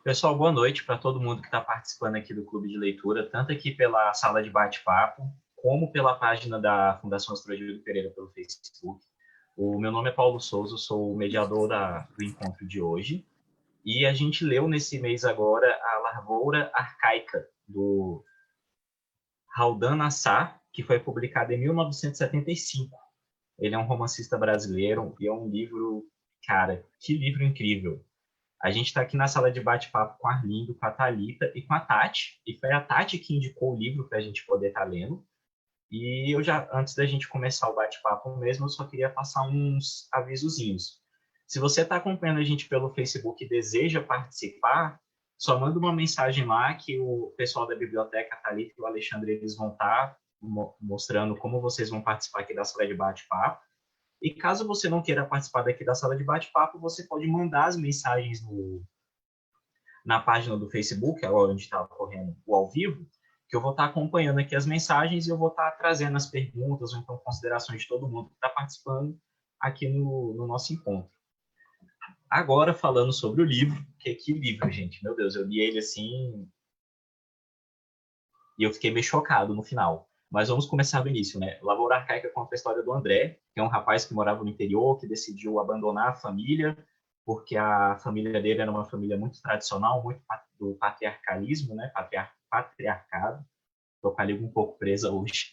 Pessoal, boa noite para todo mundo que está participando aqui do Clube de Leitura, tanto aqui pela sala de bate-papo, como pela página da Fundação Astrogildo Pereira pelo Facebook. O meu nome é Paulo Souza, sou o mediador do encontro de hoje, e a gente leu nesse mês agora A Lavoura Arcaica, do Haldan Nassar, que foi publicado em 1975. Ele é um romancista brasileiro e é um livro, cara, que livro incrível. A gente está aqui na sala de bate-papo com a Arlindo, com a Thalita e com a Tati. E foi a Tati que indicou o livro para a gente poder estar lendo. E eu já, antes da gente começar o bate-papo mesmo, eu só queria passar uns avisozinhos. Se você está acompanhando a gente pelo Facebook e deseja participar, só manda uma mensagem lá que o pessoal da biblioteca, a Thalita e o Alexandre, eles vão estar mostrando como vocês vão participar aqui da sala de bate-papo. E caso você não queira participar daqui da sala de bate-papo, você pode mandar as mensagens na página do Facebook, agora onde está ocorrendo o ao vivo, que eu vou estar acompanhando aqui as mensagens e eu vou estar trazendo as perguntas ou então considerações de todo mundo que está participando aqui no nosso encontro. Agora, falando sobre o livro, que livro, gente, meu Deus, eu li ele assim e eu fiquei meio chocado no final. Mas vamos começar do início, né? Lavoura Arcaica conta a história do André, que é um rapaz que morava no interior, que decidiu abandonar a família, porque a família dele era uma família muito tradicional, muito do patriarcalismo, né? Patriarcado. Estou com a língua um pouco presa hoje.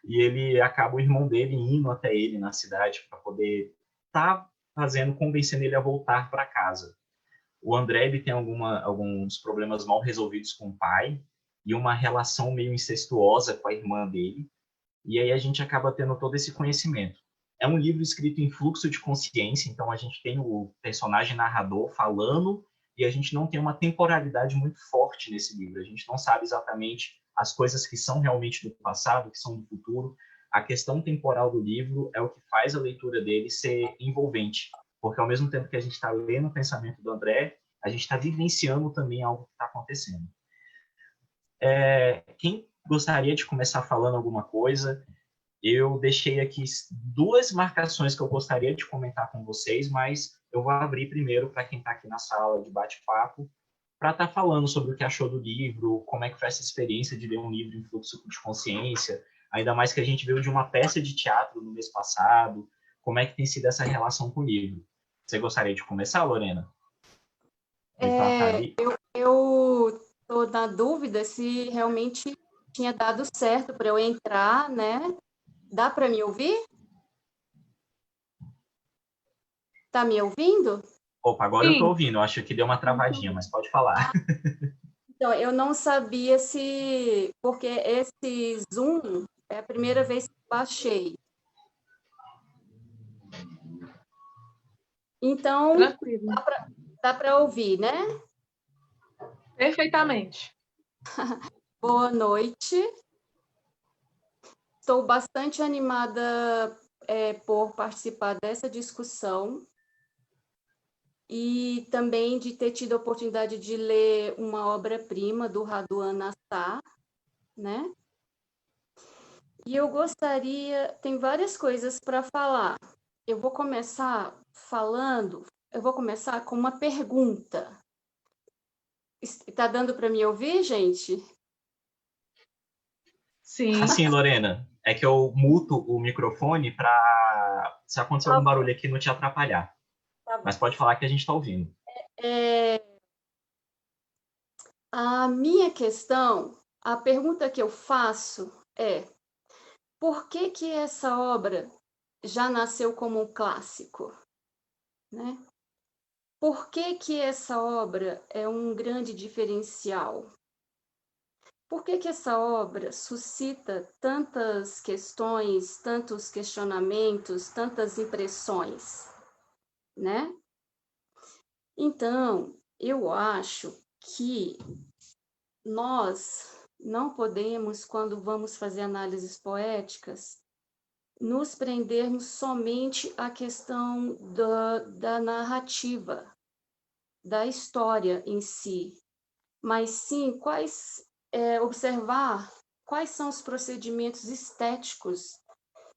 E ele acaba o irmão dele indo até ele na cidade para poder estar convencendo ele a voltar para casa. O André ele tem alguns problemas mal resolvidos com o pai e uma relação meio incestuosa com a irmã dele. E aí a gente acaba tendo todo esse conhecimento. É um livro escrito em fluxo de consciência, então a gente tem o personagem narrador falando e a gente não tem uma temporalidade muito forte nesse livro. A gente não sabe exatamente as coisas que são realmente do passado, que são do futuro. A questão temporal do livro é o que faz a leitura dele ser envolvente, porque ao mesmo tempo que a gente está lendo o pensamento do André, a gente está vivenciando também algo que está acontecendo. Quem gostaria de começar falando alguma coisa? Eu deixei aqui duas marcações que eu gostaria de comentar com vocês, mas eu vou abrir primeiro para quem está aqui na sala de bate-papo, para estar falando sobre o que achou do livro, como é que foi essa experiência de ler um livro em fluxo de consciência, ainda mais que a gente veio de uma peça de teatro no mês passado, como é que tem sido essa relação com o livro. Você gostaria de começar, Lorena? Eu estou na dúvida se realmente tinha dado certo para eu entrar, né? Dá para me ouvir? Tá me ouvindo? Opa, agora eu estou Sim. ouvindo, eu acho que deu uma travadinha, mas pode falar. Então, eu não sabia se... Porque esse Zoom é a primeira vez que eu baixei. Então, Tranquilo. dá para ouvir, né? Perfeitamente. Boa noite. Estou bastante animada por participar dessa discussão e também de ter tido a oportunidade de ler uma obra-prima do Haldan Nassar, né? E eu gostaria, tem várias coisas para falar. Eu vou começar com uma pergunta. Está dando para me ouvir, gente? Sim. Assim, Lorena, é que eu muto o microfone para, se acontecer algum barulho aqui, não te atrapalhar. Tá. Mas pode falar que a gente está ouvindo. A minha questão, a pergunta que eu faço é: por que essa obra já nasceu como um clássico, né? Por que essa obra é um grande diferencial? Por que essa obra suscita tantas questões, tantos questionamentos, tantas impressões, né? Então, eu acho que nós não podemos, quando vamos fazer análises poéticas, nos prendermos somente à questão da narrativa, da história em si, mas sim observar quais são os procedimentos estéticos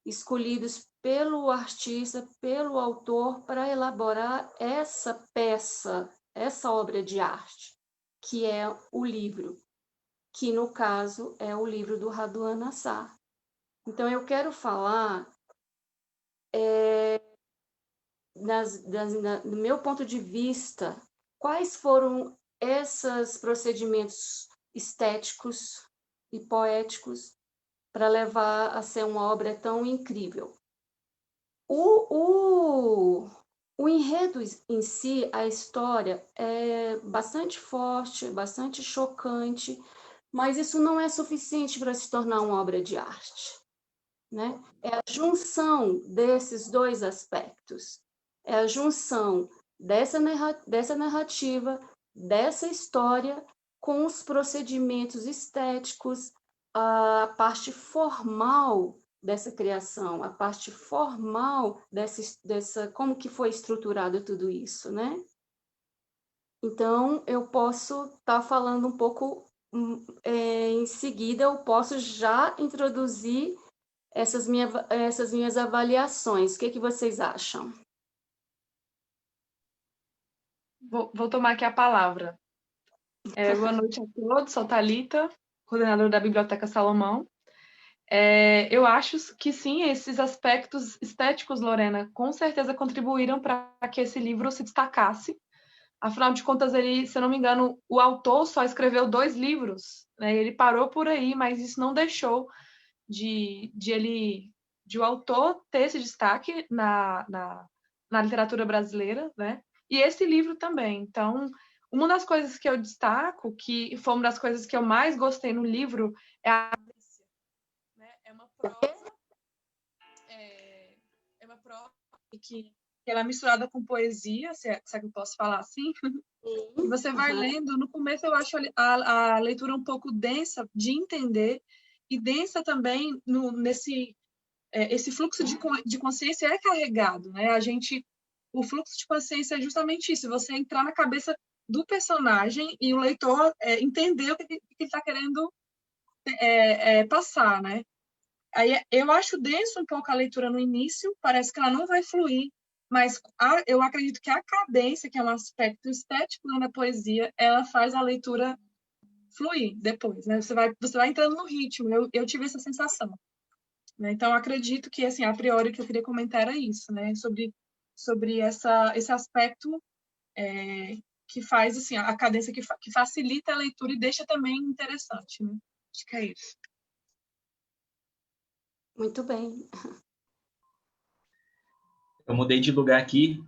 escolhidos pelo artista, pelo autor, para elaborar essa peça essa obra de arte, que é o livro, que no caso é o livro do Raduan Nassar. Então, eu quero falar, do meu ponto de vista, quais foram esses procedimentos estéticos e poéticos para levar a ser uma obra tão incrível. O enredo em si, a história, é bastante forte, bastante chocante, mas isso não é suficiente para se tornar uma obra de arte, né? É a junção desses dois aspectos, é a junção dessa narrativa, dessa história, com os procedimentos estéticos, a parte formal dessa criação, a parte formal dessa como que foi estruturado tudo isso, né? Então, eu posso estar falando um pouco, em seguida, eu posso já introduzir essas minhas avaliações. O que vocês acham? Vou tomar aqui a palavra. Boa noite a todos, sou Thalita, coordenadora da Biblioteca Salomão. Eu acho que sim, esses aspectos estéticos, Lorena, com certeza contribuíram para que esse livro se destacasse. Afinal de contas, ele, se eu não me engano, o autor só escreveu 2 livros, né? Ele parou por aí, mas isso não deixou de o autor ter esse destaque na literatura brasileira, né? E esse livro também. Então, uma das coisas que eu destaco, que foi uma das coisas que eu mais gostei no livro, é a Alicia, né? É uma prosa que ela é misturada com poesia, se é que eu posso falar assim. E você vai lendo. No começo eu acho a leitura um pouco densa de entender, e densa também esse fluxo de consciência é carregado, né? O fluxo de consciência é justamente isso, você entrar na cabeça do personagem e o leitor entender o que ele está querendo passar, né? Aí eu acho denso um pouco a leitura no início, parece que ela não vai fluir, mas eu acredito que a cadência, que é um aspecto estético na poesia, ela faz a leitura fluir depois, né? Você vai entrando no ritmo. Eu tive essa sensação, né? Então acredito que, assim, a priori, o que eu queria comentar era isso, né? Sobre esse aspecto que faz, assim, a cadência que facilita a leitura e deixa também interessante, né? Acho que é isso. Muito bem. Eu mudei de lugar aqui.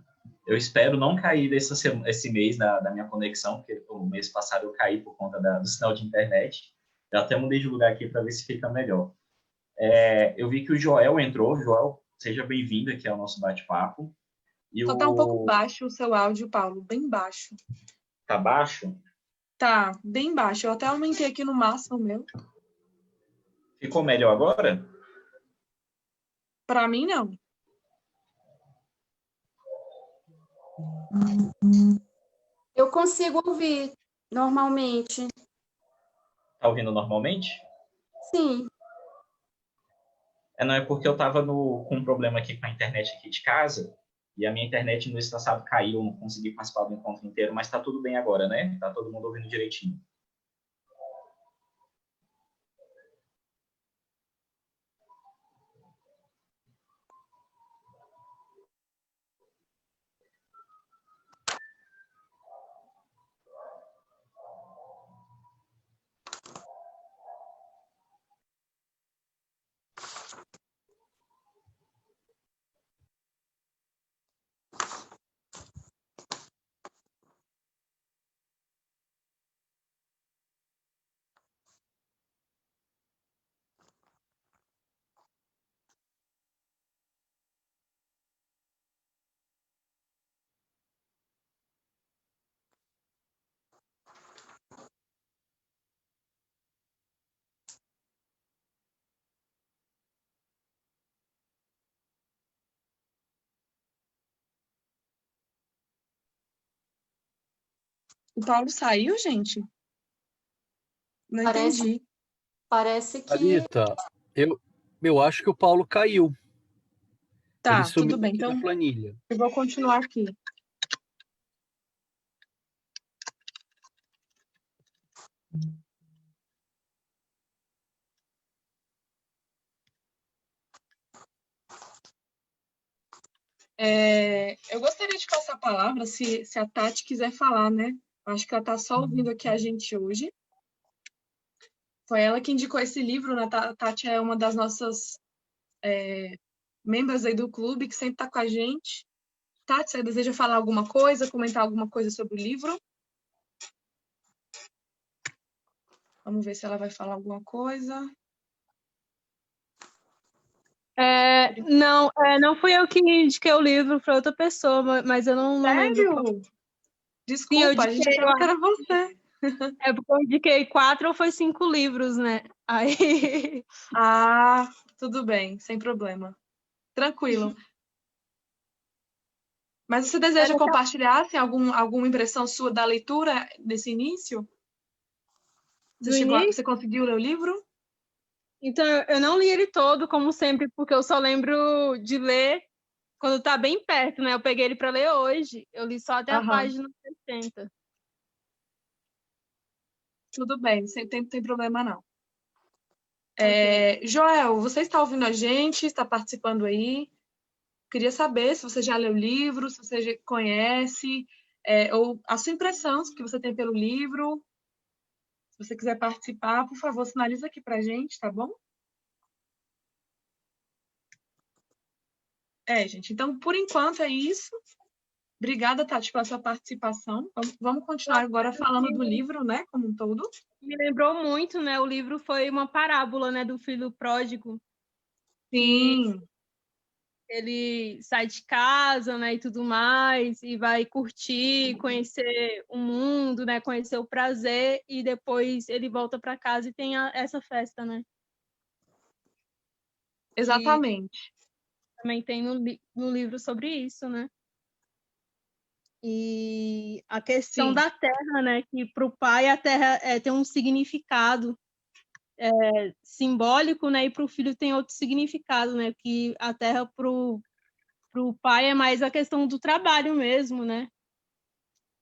Eu espero não cair esse mês da minha conexão, porque o mês passado eu caí por conta do sinal de internet. Eu até mudei de lugar aqui para ver se fica melhor. Eu vi que o Joel entrou. Joel, seja bem-vindo aqui ao nosso bate-papo. Só tá um pouco baixo o seu áudio, Paulo, bem baixo. Tá baixo? Tá, bem baixo. Eu até aumentei aqui no máximo o meu. Ficou melhor agora? Para mim, não. Eu consigo ouvir normalmente. Tá ouvindo normalmente? Sim. Não é porque eu estava com um problema aqui com a internet aqui de casa, e a minha internet no mês passado caiu, não consegui participar do encontro inteiro, mas está tudo bem agora, né? Tá todo mundo ouvindo direitinho. O Paulo saiu, gente? Não entendi. Parece que... Anitta, eu acho que o Paulo caiu. Tá, Ele sumiu tudo bem. aqui da Então, planilha. eu vou continuar aqui. Eu gostaria de passar a palavra, se a Tati quiser falar, né? Acho que ela está só ouvindo aqui a gente hoje. Foi ela que indicou esse livro, né? A Tati é uma das nossas membros aí do clube, que sempre está com a gente. Tati, você deseja falar alguma coisa, comentar alguma coisa sobre o livro? Vamos ver se ela vai falar alguma coisa. Não fui eu que indiquei o livro para outra pessoa, mas eu não lembro. Sério? Desculpa, a gente achava que era você. É porque eu indiquei 4 ou foi 5 livros, né? Aí. Ah, tudo bem, sem problema. Tranquilo. Mas você deseja compartilhar assim, alguma impressão sua da leitura desse início? Você conseguiu ler o livro? Então, eu não li ele todo, como sempre, porque eu só lembro de ler quando tá bem perto, né? Eu peguei ele para ler hoje. Eu li só até a página 60. Tudo bem, não tem problema não. Joel, você está ouvindo a gente? Está participando aí? Queria saber se você já leu o livro, se você já conhece, ou a sua impressão que você tem pelo livro. Se você quiser participar, por favor, sinaliza aqui para a gente, tá bom? Gente, então, por enquanto é isso. Obrigada, Tati, pela sua participação. Vamos continuar agora falando do livro, né, como um todo. Me lembrou muito, né? O livro foi uma parábola, né, do filho pródigo. Sim. Ele sai de casa, né, e tudo mais, e vai curtir, conhecer o mundo, né, conhecer o prazer, e depois ele volta para casa e tem essa festa, né? Exatamente. E também tem no livro sobre isso, né? E a questão da terra, né, que para o pai a terra tem um significado simbólico, né, e para o filho tem outro significado, né, que a terra para o pai é mais a questão do trabalho mesmo, né,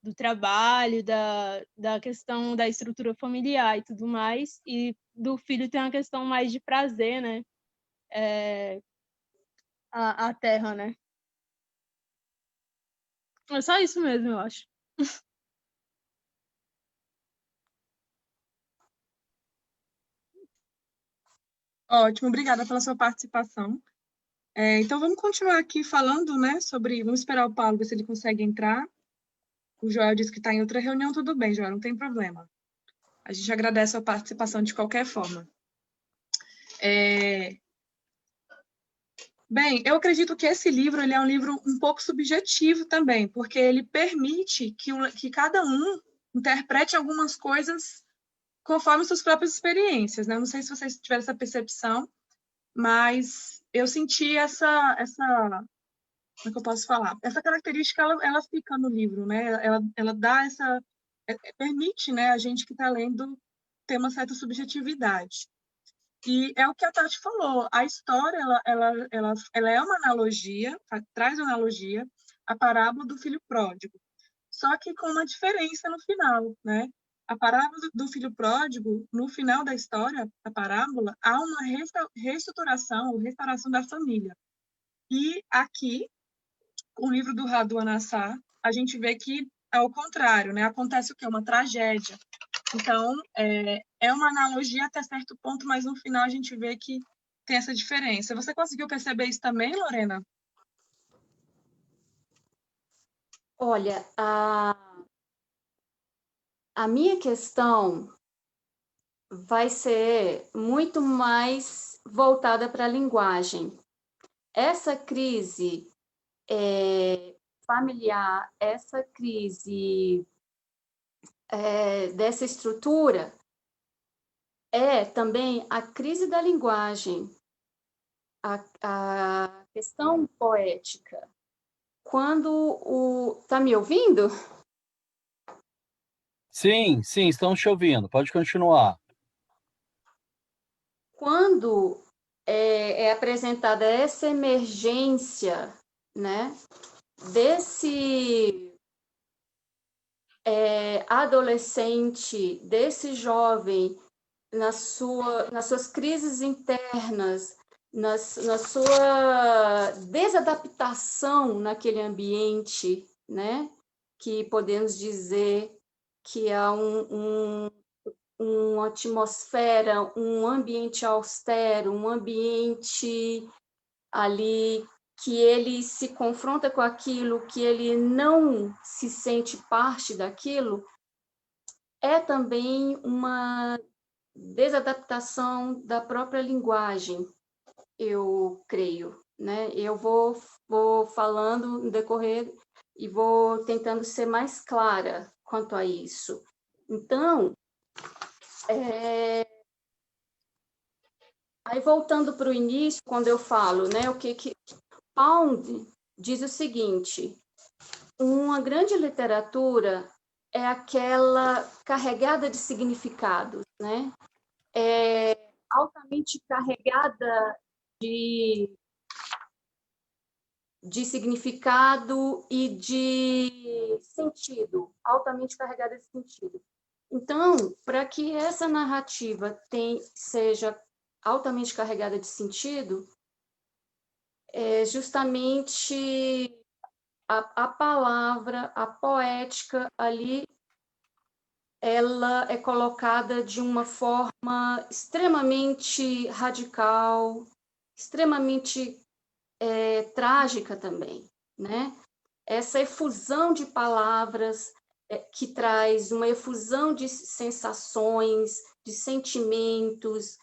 do trabalho, da questão da estrutura familiar e tudo mais, e do filho tem uma questão mais de prazer, né, a terra, né. É só isso mesmo, eu acho. Ótimo, obrigada pela sua participação. Então, vamos continuar aqui falando, né, vamos esperar o Paulo ver se ele consegue entrar. O Joel disse que está em outra reunião, tudo bem, Joel, não tem problema. A gente agradece a participação de qualquer forma. Bem, eu acredito que esse livro ele é um livro um pouco subjetivo também, porque ele permite que cada um interprete algumas coisas conforme suas próprias experiências, né? Não sei se vocês tiveram essa percepção, mas eu senti essa como é que eu posso falar? Essa característica, ela fica no livro, né? Ela dá permite, né, a gente que está lendo ter uma certa subjetividade. E é o que a Tati falou, a história, ela é uma analogia, traz uma analogia à parábola do filho pródigo, só que com uma diferença no final, né? A parábola do filho pródigo, no final da história, a parábola, há uma reestruturação ou restauração da família. E aqui, o livro do Radu Anassar, a gente vê que é o contrário, né? Acontece o quê? Uma tragédia. Então, é uma analogia até certo ponto, mas no final a gente vê que tem essa diferença. Você conseguiu perceber isso também, Lorena? Olha, a minha questão vai ser muito mais voltada para a linguagem. Essa crise familiar, essa crise dessa estrutura é também a crise da linguagem, a questão poética. Tá me ouvindo? Sim, estão te ouvindo. Pode continuar. Quando é apresentada essa emergência, né, adolescente, desse jovem, nas suas crises internas, na sua desadaptação naquele ambiente, né? Que podemos dizer que há uma atmosfera, um ambiente austero, um ambiente ali que ele se confronta com aquilo, que ele não se sente parte daquilo, é também uma desadaptação da própria linguagem, eu creio, né? Eu vou falando no decorrer e vou tentando ser mais clara quanto a isso. Então, aí voltando para o início, quando eu falo, né, o que Pound diz o seguinte: uma grande literatura é aquela carregada de significados, né? Altamente carregada de significado e de sentido, altamente carregada de sentido. Então, para que essa narrativa seja altamente carregada de sentido, justamente a palavra, a poética ali, ela é colocada de uma forma extremamente radical, extremamente trágica também, né? Essa efusão de palavras que traz uma efusão de sensações, de sentimentos,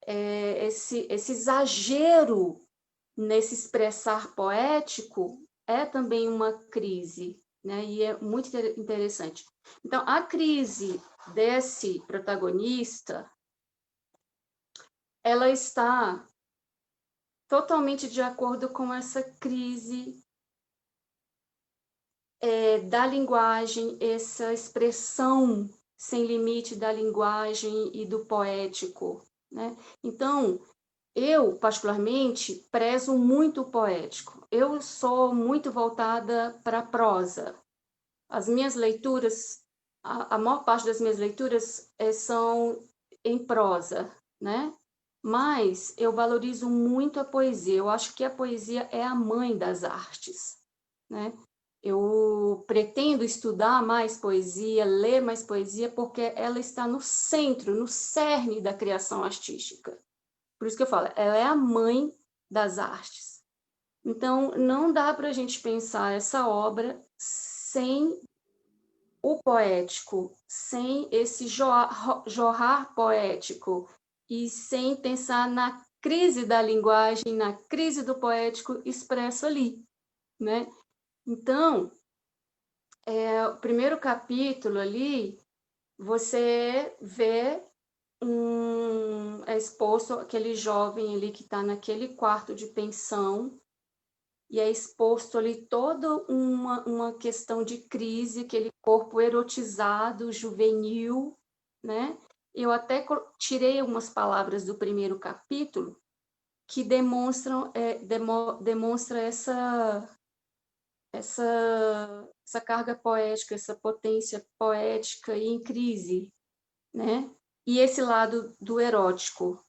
esse exagero nesse expressar poético é também uma crise, né? E é muito interessante. Então, a crise desse protagonista, ela está totalmente de acordo com essa crise da linguagem, essa expressão sem limite da linguagem e do poético, né? Então, eu, particularmente, prezo muito o poético. Eu sou muito voltada para a prosa. As minhas leituras, a maior parte das minhas leituras são em prosa, né? Mas eu valorizo muito a poesia. Eu acho que a poesia é a mãe das artes, né? Eu pretendo estudar mais poesia, ler mais poesia, porque ela está no centro, no cerne da criação artística. Por isso que eu falo, ela é a mãe das artes. Então, não dá para a gente pensar essa obra sem o poético, sem esse jorrar poético e sem pensar na crise da linguagem, na crise do poético expresso ali, né? Então, o primeiro capítulo ali, você vê é exposto aquele jovem ali que está naquele quarto de pensão, e é exposto ali toda uma questão de crise, aquele corpo erotizado, juvenil, né? Eu até tirei algumas palavras do primeiro capítulo que demonstra essa carga poética, essa potência poética e em crise, né? E esse lado do erótico.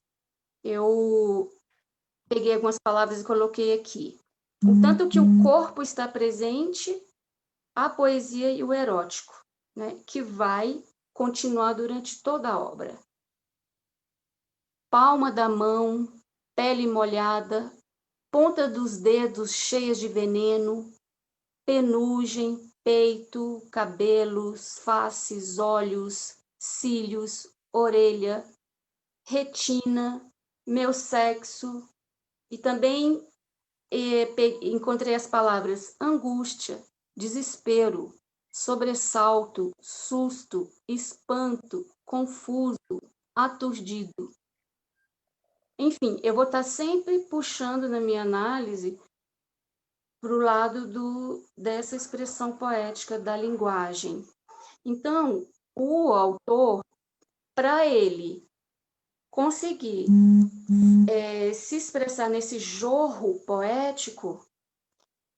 Eu peguei algumas palavras e coloquei aqui. O tanto que o corpo está presente, a poesia e o erótico, né? Que vai continuar durante toda a obra. Palma da mão, pele molhada, ponta dos dedos cheias de veneno, penugem, peito, cabelos, faces, olhos, cílios, orelha, retina, meu sexo, e também encontrei as palavras angústia, desespero, sobressalto, susto, espanto, confuso, aturdido. Enfim, eu vou estar sempre puxando na minha análise para o lado dessa expressão poética da linguagem. Então, o autor, para ele conseguir se expressar nesse jorro poético,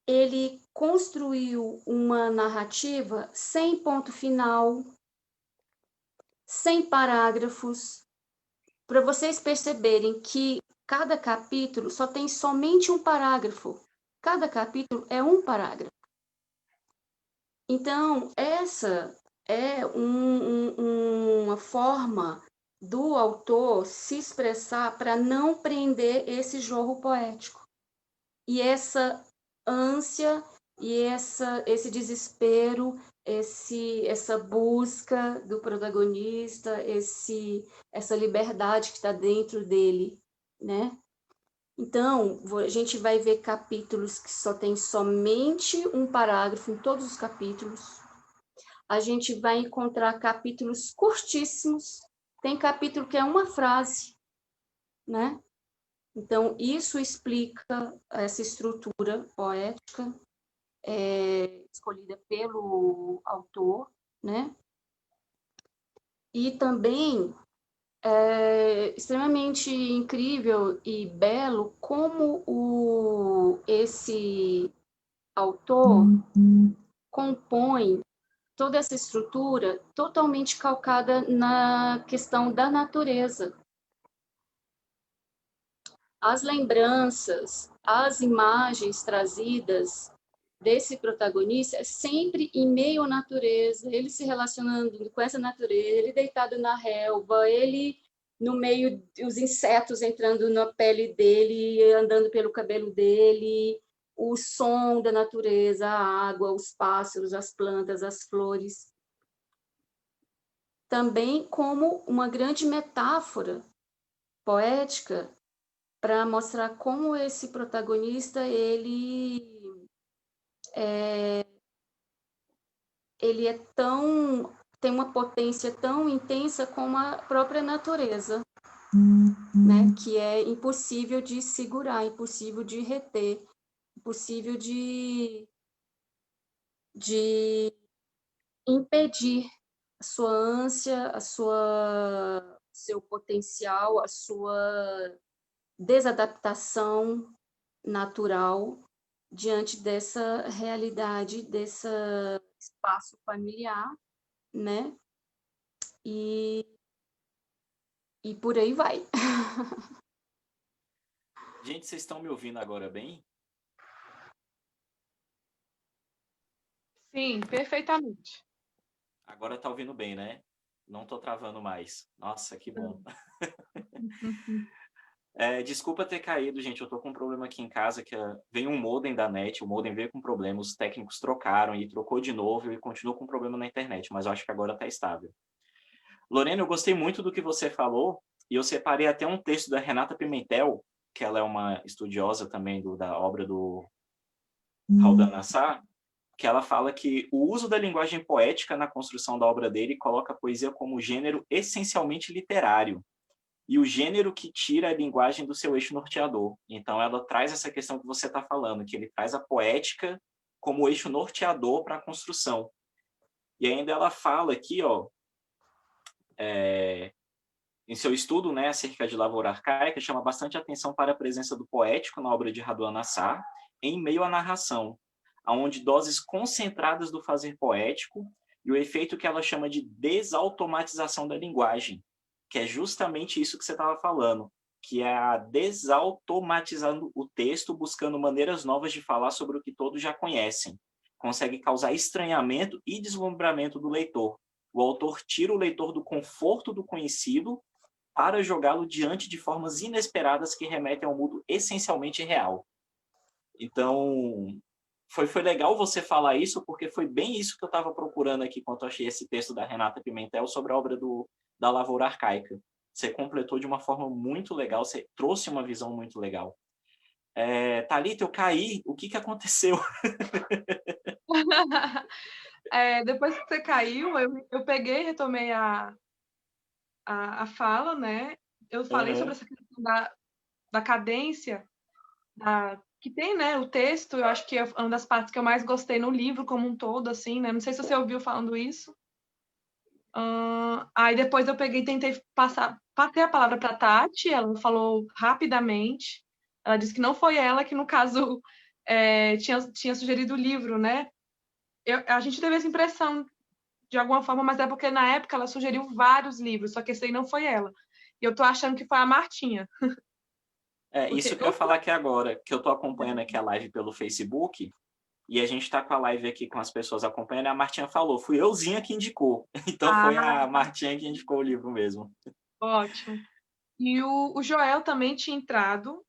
ele construiu uma narrativa sem ponto final, sem parágrafos, para vocês perceberem que cada capítulo só tem somente um parágrafo. Cada capítulo é um parágrafo. Então, essa é uma forma do autor se expressar para não prender esse jogo poético. E essa ânsia e esse desespero, essa busca do protagonista, essa liberdade que está dentro dele, né? Então, a gente vai ver capítulos que só tem somente um parágrafo em todos os capítulos. A gente vai encontrar capítulos curtíssimos. Tem capítulo que é uma frase, né? Então, isso explica essa estrutura poética escolhida pelo autor, né? E também é extremamente incrível e belo como esse autor compõe toda essa estrutura totalmente calcada na questão da natureza. As lembranças, as imagens trazidas desse protagonista é sempre em meio à natureza, ele se relacionando com essa natureza, ele deitado na relva, ele no meio dos insetos entrando na pele dele, andando pelo cabelo dele, o som da natureza, a água, os pássaros, as plantas, as flores. Também como uma grande metáfora poética para mostrar como esse protagonista ele é tem uma potência tão intensa como a própria natureza, né? Que é impossível de segurar, impossível de reter, impossível de impedir a sua ânsia, seu potencial, a sua desadaptação natural diante dessa realidade, desse espaço familiar, né? E por aí vai. Gente, vocês estão me ouvindo agora bem? Sim, perfeitamente. Agora tá ouvindo bem, né? Não tô travando mais. Nossa, que bom. Desculpa ter caído, gente. Eu tô com um problema aqui em casa, veio um modem da NET, o modem veio com problema, os técnicos trocaram e trocou de novo e continuou com problema na internet, mas eu acho que agora tá estável. Lorena, eu gostei muito do que você falou e eu separei até um texto da Renata Pimentel, que ela é uma estudiosa também da obra do Haldane Nassar, que ela fala que o uso da linguagem poética na construção da obra dele coloca a poesia como gênero essencialmente literário e o gênero que tira a linguagem do seu eixo norteador. Então, ela traz essa questão que você está falando, que ele traz a poética como eixo norteador para a construção. E ainda ela fala aqui, ó, em seu estudo, né, acerca de lavoura arcaica, chama bastante atenção para a presença do poético na obra de Haldane Nassar, em meio à narração, onde doses concentradas do fazer poético e o efeito que ela chama de desautomatização da linguagem, que é justamente isso que você estava falando, que é a desautomatizando o texto, buscando maneiras novas de falar sobre o que todos já conhecem. Consegue causar estranhamento e deslumbramento do leitor. O autor tira o leitor do conforto do conhecido para jogá-lo diante de formas inesperadas que remetem ao mundo essencialmente real. Então, foi legal você falar isso, porque foi bem isso que eu estava procurando aqui quando eu achei esse texto da Renata Pimentel sobre a obra da lavoura arcaica. Você completou de uma forma muito legal, você trouxe uma visão muito legal. Thalita, eu caí, o que aconteceu? Depois que você caiu, eu peguei e retomei a fala, né? Eu falei sobre essa questão da cadência, que tem, né, o texto. Eu acho que é uma das partes que eu mais gostei no livro como um todo, assim, né? Não sei se você ouviu falando isso. Aí depois eu peguei e tentei passei a palavra para a Tati, ela falou rapidamente. Ela disse que não foi ela que, no caso, tinha sugerido o livro, né? A gente teve essa impressão de alguma forma, mas é porque na época ela sugeriu vários livros, só que esse aí não foi ela. E eu tô achando que foi a Martinha. Isso que eu ia falar aqui agora, que eu tô acompanhando aqui a live pelo Facebook, e a gente tá com a live aqui com as pessoas acompanhando, e a Martinha falou, fui euzinha que indicou. Então foi a Martinha que indicou o livro mesmo. Ótimo. E o Joel também tinha entrado,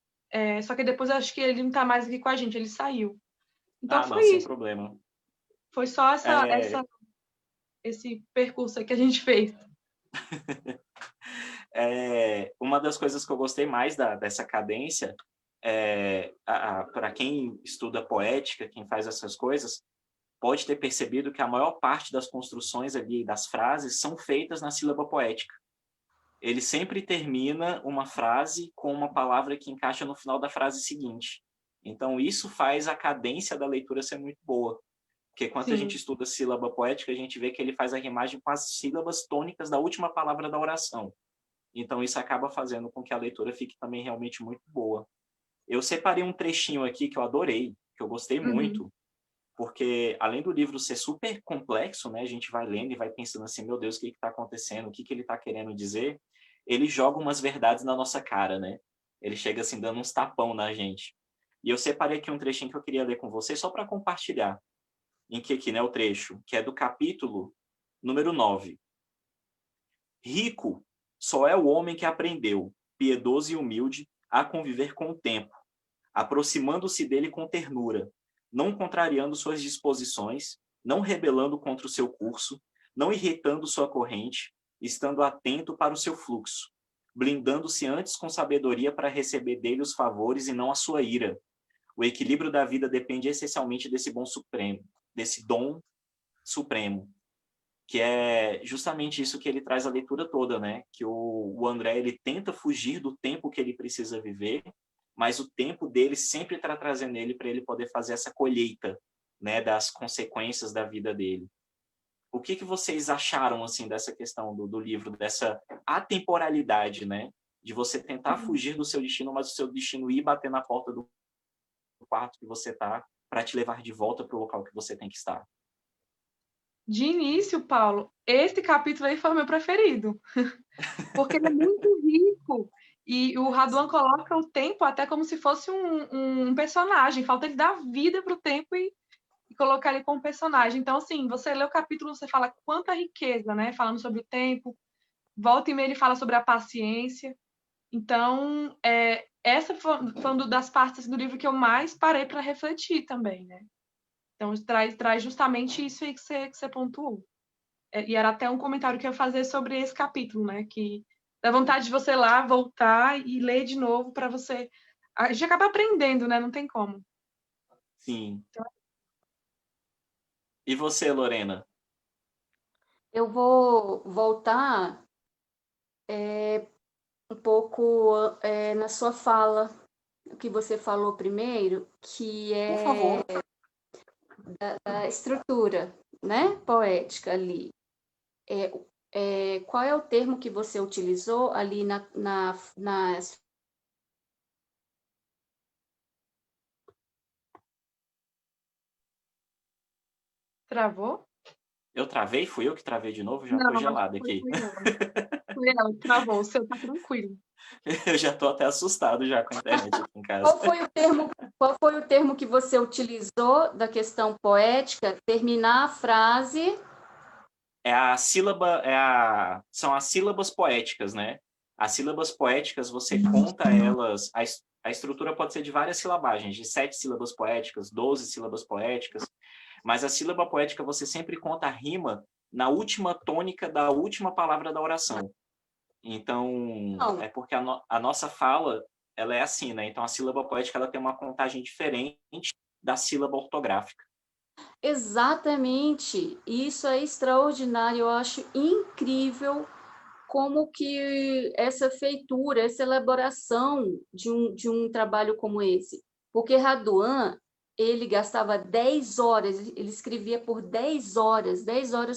só que depois eu acho que ele não tá mais aqui com a gente, ele saiu. Então foi não, sem isso. problema. Foi só esse percurso aí que a gente fez. Uma das coisas que eu gostei mais dessa cadência, para quem estuda poética, quem faz essas coisas, pode ter percebido que a maior parte das construções ali, das frases, são feitas na sílaba poética. Ele sempre termina uma frase com uma palavra que encaixa no final da frase seguinte. Então, isso faz a cadência da leitura ser muito boa. Porque quando a gente estuda sílaba poética, a gente vê que ele faz a rimagem com as sílabas tônicas da última palavra da oração. Então, isso acaba fazendo com que a leitura fique também realmente muito boa. Eu separei um trechinho aqui que eu adorei, que eu gostei muito, porque além do livro ser super complexo, né, a gente vai lendo e vai pensando assim, meu Deus, o que está acontecendo? O que ele está querendo dizer? Ele joga umas verdades na nossa cara, né? Ele chega assim, dando uns tapão na gente. E eu separei aqui um trechinho que eu queria ler com vocês, só para compartilhar. Em que aqui, né, o trecho, que é do capítulo número 9. Rico só é o homem que aprendeu, piedoso e humilde, a conviver com o tempo, aproximando-se dele com ternura, não contrariando suas disposições, não rebelando contra o seu curso, não irritando sua corrente, estando atento para o seu fluxo, blindando-se antes com sabedoria para receber dele os favores e não a sua ira. O equilíbrio da vida depende essencialmente desse dom supremo, que é justamente isso que ele traz a leitura toda, né? Que o André, ele tenta fugir do tempo que ele precisa viver, mas o tempo dele sempre está trazendo ele para ele poder fazer essa colheita, né, das consequências da vida dele. O que vocês acharam assim dessa questão do livro, dessa atemporalidade, né, de você tentar fugir do seu destino, mas o seu destino ir bater na porta do quarto que você está para te levar de volta para o local que você tem que estar? De início, Paulo, esse capítulo aí foi o meu preferido, porque ele é muito rico. E o Raduan coloca o tempo até como se fosse um personagem. Falta ele dar vida para o tempo e colocar ele como personagem. Então, assim, você lê o capítulo, você fala quanta riqueza, né? Falando sobre o tempo. Volta e meia ele fala sobre a paciência. Então, essa foi uma das partes do livro que eu mais parei para refletir também, né? Então, traz justamente isso aí que você pontuou. E era até um comentário que eu ia fazer sobre esse capítulo, né? Que dá vontade de você lá voltar e ler de novo para você... A gente acaba aprendendo, né? Não tem como. Sim. E você, Lorena? Eu vou voltar um pouco na sua fala, o que você falou primeiro, que é Por favor. Da estrutura, né, poética ali. Qual é o termo que você utilizou ali nas... Travou? Eu travei? Fui eu que travei de novo? Já tô gelado aqui. Foi ela, travou. O seu tá tranquilo. Eu já tô até assustado já com a internet aqui em casa. Qual foi o termo que você utilizou da questão poética? Terminar a frase... São as sílabas poéticas, né? As sílabas poéticas, você conta elas... A estrutura pode ser de várias silabagens, de 7 sílabas poéticas, 12 sílabas poéticas, mas a sílaba poética você sempre conta a rima na última tônica da última palavra da oração. Então, é porque a nossa fala, ela é assim, né? Então, a sílaba poética, ela tem uma contagem diferente da sílaba ortográfica. Exatamente. Isso é extraordinário. Eu acho incrível como que essa feitura, essa elaboração de um trabalho como esse. Porque Raduan, ele gastava 10 horas, ele escrevia por 10 horas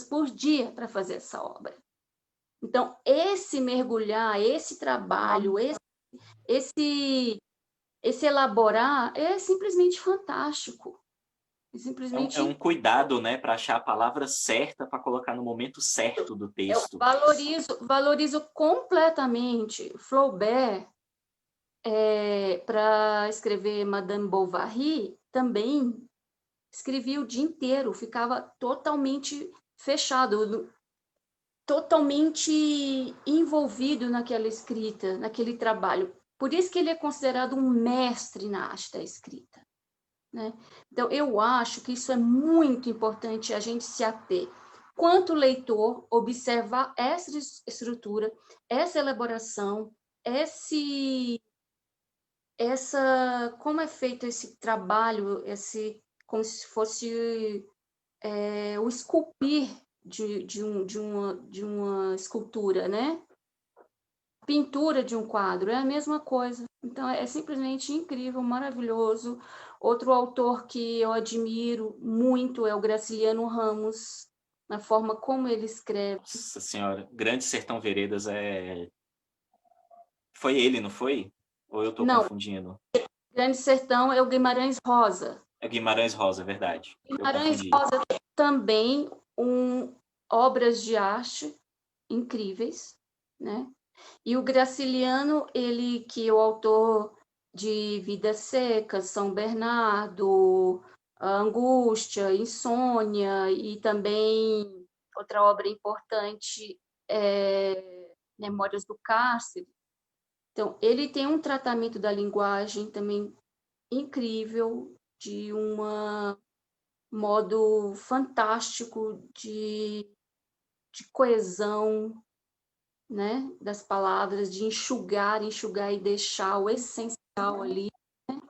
por dia para fazer essa obra. Então, esse mergulhar, esse trabalho, esse elaborar é simplesmente fantástico. É simplesmente É um cuidado, né, para achar a palavra certa para colocar no momento certo do eu texto. valorizo completamente Flaubert, para escrever Madame Bovary, também escrevia o dia inteiro, ficava totalmente fechado, totalmente envolvido naquela escrita, naquele trabalho. Por isso que ele é considerado um mestre na arte da escrita, né? Então, eu acho que isso é muito importante a gente se ater. Quanto leitor, observar essa estrutura, essa elaboração, como é feito esse trabalho, como se fosse o esculpir de uma escultura, né? Pintura de um quadro, é a mesma coisa. Então, é simplesmente incrível, maravilhoso. Outro autor que eu admiro muito é o Graciliano Ramos, na forma como ele escreve. Nossa Senhora, Grande Sertão Veredas Foi ele, não foi? Ou eu estou Não, confundindo? Grande Sertão é o Guimarães Rosa. É Guimarães Rosa, é verdade. Eu Guimarães confundi. Rosa também obras de arte incríveis, né? E o Graciliano, ele que é o autor de Vidas Secas, São Bernardo, a Angústia, Insônia, e também outra obra importante é Memórias do Cárcere. Então, ele tem um tratamento da linguagem também incrível, de um modo fantástico de coesão, né, das palavras, de enxugar e deixar o essencial ali. Né?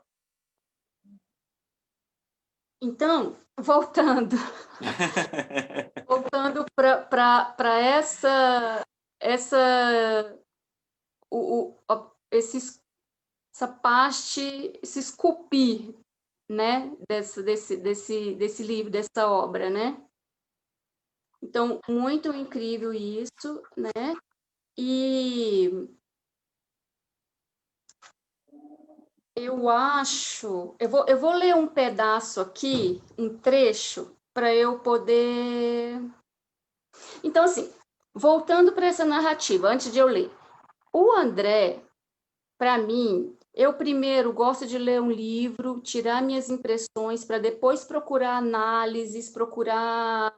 Então, voltando para essa parte, esse esculpir, né, desse livro, dessa obra, né? Então, muito incrível isso, né? E eu acho, eu vou ler um pedaço aqui, um trecho, para eu poder. Então, assim, voltando para essa narrativa, antes de eu ler, o André, para mim, eu primeiro gosto de ler um livro, tirar minhas impressões, para depois procurar análises, procurar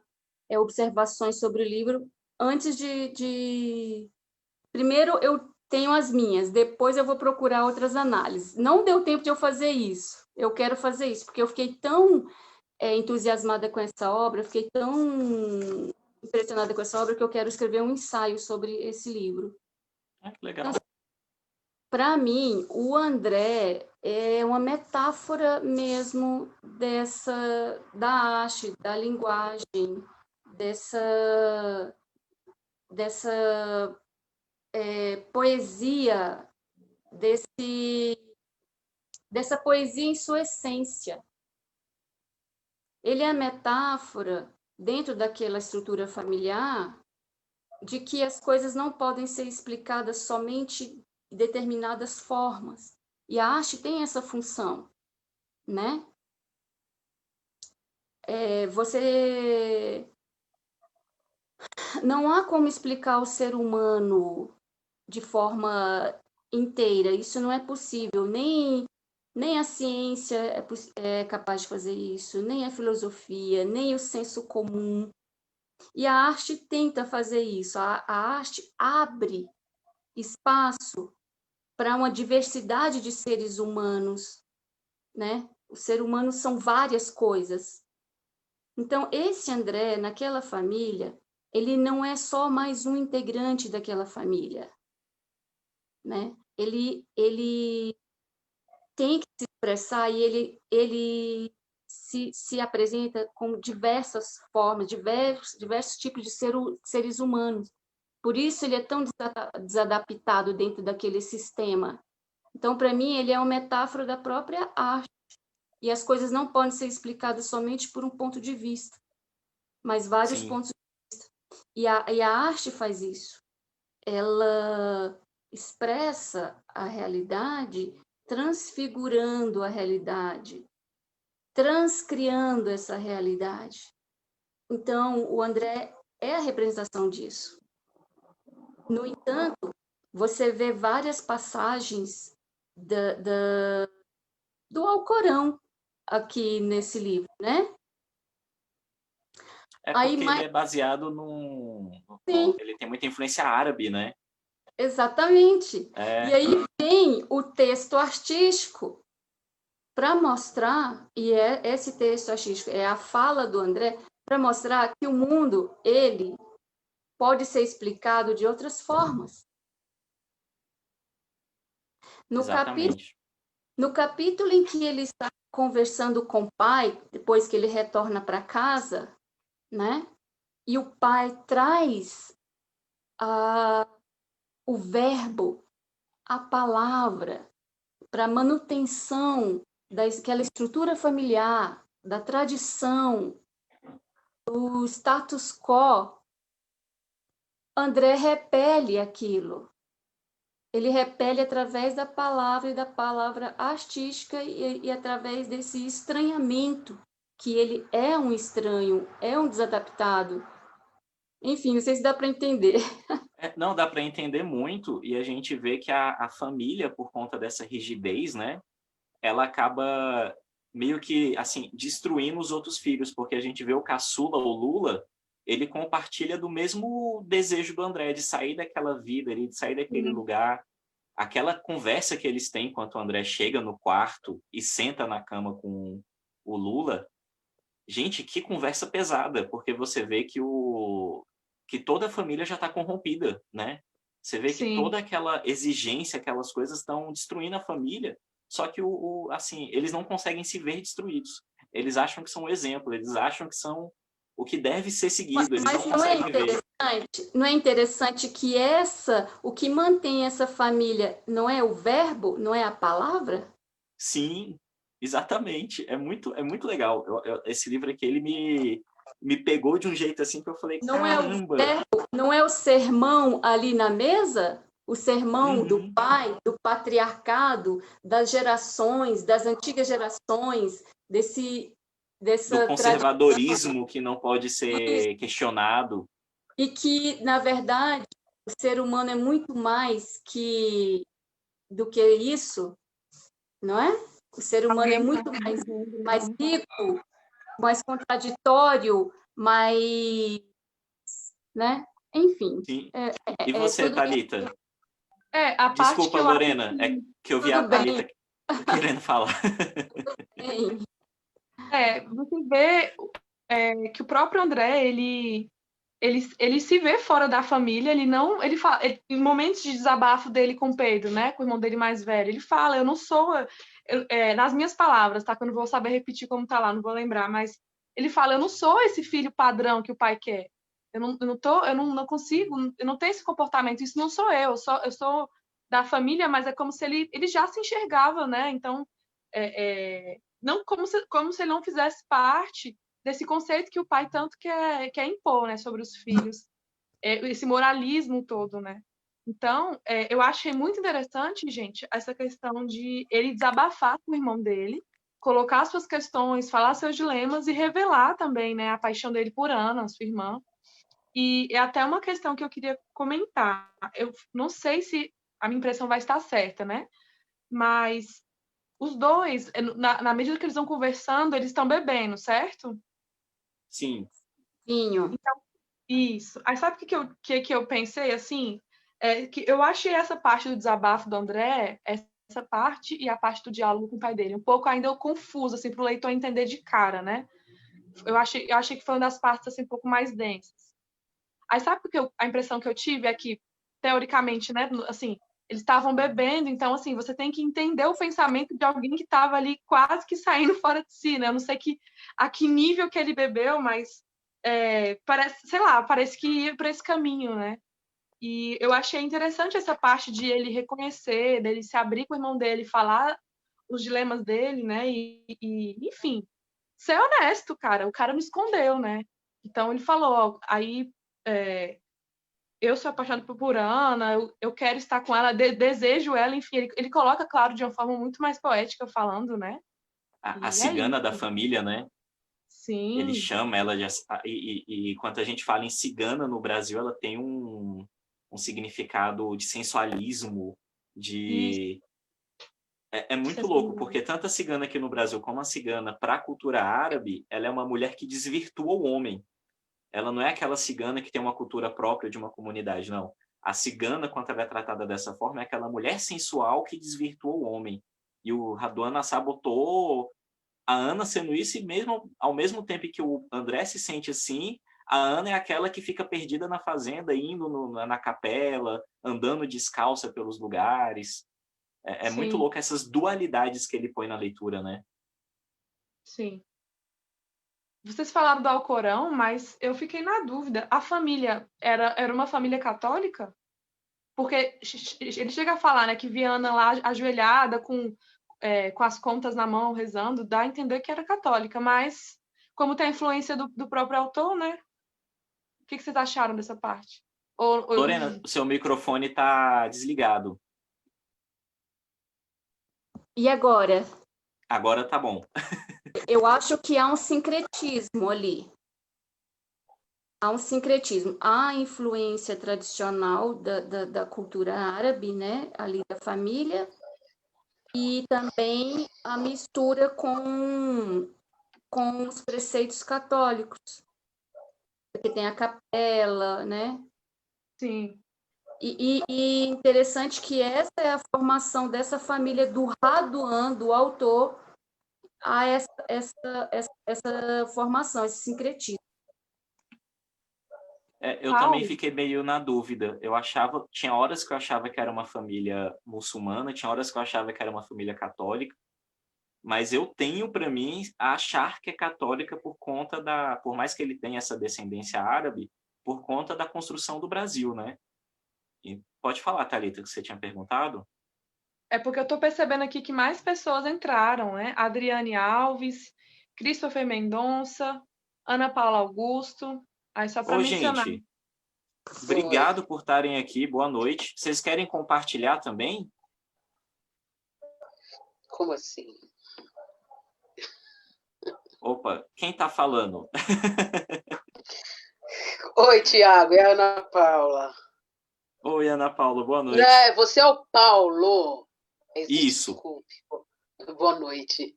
observações sobre o livro, antes de. Primeiro eu tenho as minhas, depois eu vou procurar outras análises. Não deu tempo de eu fazer isso. Eu quero fazer isso, porque eu fiquei tão entusiasmada com essa obra, eu fiquei tão impressionada com essa obra, que eu quero escrever um ensaio sobre esse livro. Legal. Então, para mim, o André é uma metáfora mesmo da arte, da linguagem, dessa poesia, dessa poesia em sua essência. Ele é a metáfora, dentro daquela estrutura familiar, de que as coisas não podem ser explicadas somente de determinadas formas. E a arte tem essa função, né? Não há como explicar o ser humano de forma inteira, isso não é possível, nem a ciência é capaz de fazer isso, nem a filosofia, nem o senso comum. E a arte tenta fazer isso, a arte abre espaço para uma diversidade de seres humanos, né? Os seres humanos são várias coisas. Então, esse André, naquela família, ele não é só mais um integrante daquela família, né? Ele tem que se expressar e ele se apresenta com diversas formas, diversos tipos de seres humanos. Por isso ele é tão desadaptado dentro daquele sistema. Então, para mim, ele é uma metáfora da própria arte. E as coisas não podem ser explicadas somente por um ponto de vista, mas vários Sim. pontos de vista. E a arte faz isso. Ela expressa a realidade transfigurando a realidade, transcriando essa realidade. Então, o André é a representação disso. No entanto, você vê várias passagens do Alcorão aqui nesse livro, né? Porque ele é baseado Sim. Ele tem muita influência árabe, né? Exatamente. E aí tem o texto artístico para mostrar, e esse texto artístico é a fala do André, para mostrar que o mundo, ele pode ser explicado de outras formas. Exatamente. No capítulo em que ele está conversando com o pai, depois que ele retorna para casa, né? E o pai traz o verbo, a palavra, para manutenção daquela estrutura familiar, da tradição, do status quo. André repele aquilo. Ele repele através da palavra e da palavra artística e através desse estranhamento, que ele é um estranho, é um desadaptado. Enfim, não sei se dá para entender. Não, dá para entender muito, e a gente vê que a família, por conta dessa rigidez, né, ela acaba meio que, assim, destruindo os outros filhos, porque a gente vê o caçula, o Lula, ele compartilha do mesmo desejo do André, de sair daquela vida, de sair daquele lugar. Aquela conversa que eles têm enquanto o André chega no quarto e senta na cama com o Lula, gente, que conversa pesada, porque você vê que toda a família já está corrompida, né? Você vê que toda aquela exigência, aquelas coisas estão destruindo a família, só que assim, eles não conseguem se ver destruídos. Eles acham que são um exemplo, eles acham que são o que deve ser seguido, eles não conseguem ver. Não é interessante que o que mantém essa família não é o verbo, não é a palavra? Sim, exatamente. É muito legal. Esse livro aqui, ele me pegou de um jeito assim que eu falei, caramba! Não é o sermão ali na mesa? O sermão do pai, do patriarcado, das gerações, das antigas gerações, do conservadorismo que não pode ser questionado. E que, na verdade, o ser humano é muito mais do que isso, não é? O ser humano é muito mais rico, mais contraditório, mais, né? Enfim. Sim. E você, Thalita? A parte Desculpa, que Lorena, é que eu vi a Thalita querendo falar. Você vê que o próprio André, ele se vê fora da família, ele fala, em momentos de desabafo dele com o Pedro, né, com o irmão dele mais velho, ele fala, eu não sou, nas minhas palavras, tá, que eu não vou saber repetir como tá lá, não vou lembrar, mas ele fala, eu não sou esse filho padrão que o pai quer, eu não consigo, eu não tenho esse comportamento, isso não sou eu sou da família, mas é como se ele já se enxergava, né, então, não como se ele não fizesse parte desse conceito que o pai tanto quer impor, né, sobre os filhos, esse moralismo todo, né? Então, eu achei muito interessante, gente, essa questão de ele desabafar com o irmão dele, colocar suas questões, falar seus dilemas e revelar também, né, a paixão dele por Ana, sua irmã. E é até uma questão que eu queria comentar. Eu não sei se a minha impressão vai estar certa, né? Mas os dois, na medida que eles vão conversando, eles estão bebendo, certo? Sim. Então, isso. Aí sabe o que eu pensei, assim? Que eu achei essa parte do desabafo do André, essa parte e a parte do diálogo com o pai dele, um pouco ainda confusa, assim, para o leitor entender de cara, né? Eu achei que foi uma das partes, assim, um pouco mais densas. Aí sabe a impressão que eu tive é que, teoricamente, né, assim, eles estavam bebendo, então, assim, você tem que entender o pensamento de alguém que estava ali quase que saindo fora de si, né? Eu não sei a que nível que ele bebeu, mas parece que ia para esse caminho, né? E eu achei interessante essa parte de ele reconhecer, dele se abrir com o irmão dele, falar os dilemas dele, né? Enfim, ser honesto, cara. O cara não escondeu, né? Então ele falou, aí eu sou apaixonada por Ana, eu quero estar com ela, desejo ela, enfim, ele coloca, claro, de uma forma muito mais poética falando, né? A E é cigana da isso. família, né? Ele Sim, chama ela de... E quando a gente fala em cigana no Brasil, ela tem um significado de sensualismo, isso, de... É isso é muito louco, assim, porque tanto a cigana aqui no Brasil como a cigana para a cultura árabe, ela é uma mulher que desvirtua o homem. Ela não é aquela cigana que tem uma cultura própria de uma comunidade, não. A cigana, quando ela é tratada dessa forma, é aquela mulher sensual que desvirtua o homem. E o Raduan Nassar botou a Ana sendo isso, e mesmo ao mesmo tempo que o André se sente assim, a Ana é aquela que fica perdida na fazenda, indo na capela, andando descalça pelos lugares. É muito sim, louco essas dualidades que ele põe na leitura, né? sim. Vocês falaram do Alcorão, mas eu fiquei na dúvida. A família era uma família católica? Porque ele chega a falar, né, que Viana lá ajoelhada com as contas na mão, rezando, dá a entender que era católica, mas como tem a influência do próprio autor, né? O que vocês acharam dessa parte? Ou eu Lorena, vi? o seu microfone está desligado. E agora? Agora tá bom. Eu acho que há um sincretismo ali. Há um sincretismo. Há a influência tradicional da cultura árabe, né? Ali da família, e também a mistura com os preceitos católicos, porque tem a capela, né? Sim. E interessante que essa é a formação dessa família do Raduan, do autor, a essa formação, esse sincretismo. Eu também fiquei meio na dúvida. Tinha horas que eu achava que era uma família muçulmana, tinha horas que eu achava que era uma família católica, mas eu tenho para mim achar que é católica por mais que ele tenha essa descendência árabe, por conta da construção do Brasil, né? E pode falar, Thalita, que você tinha perguntado? É porque eu estou percebendo aqui que mais pessoas entraram, né? Adriane Alves, Christopher Mendonça, Ana Paula Augusto. Aí só para Ô, mencionar. gente, obrigado por estarem aqui, boa noite. Vocês querem compartilhar também? Como assim? Opa, quem está falando? Oi, Tiago, é a Ana Paula. Oi, Ana Paula, boa noite. Você é o Paulo. Isso. Desculpe. Boa noite.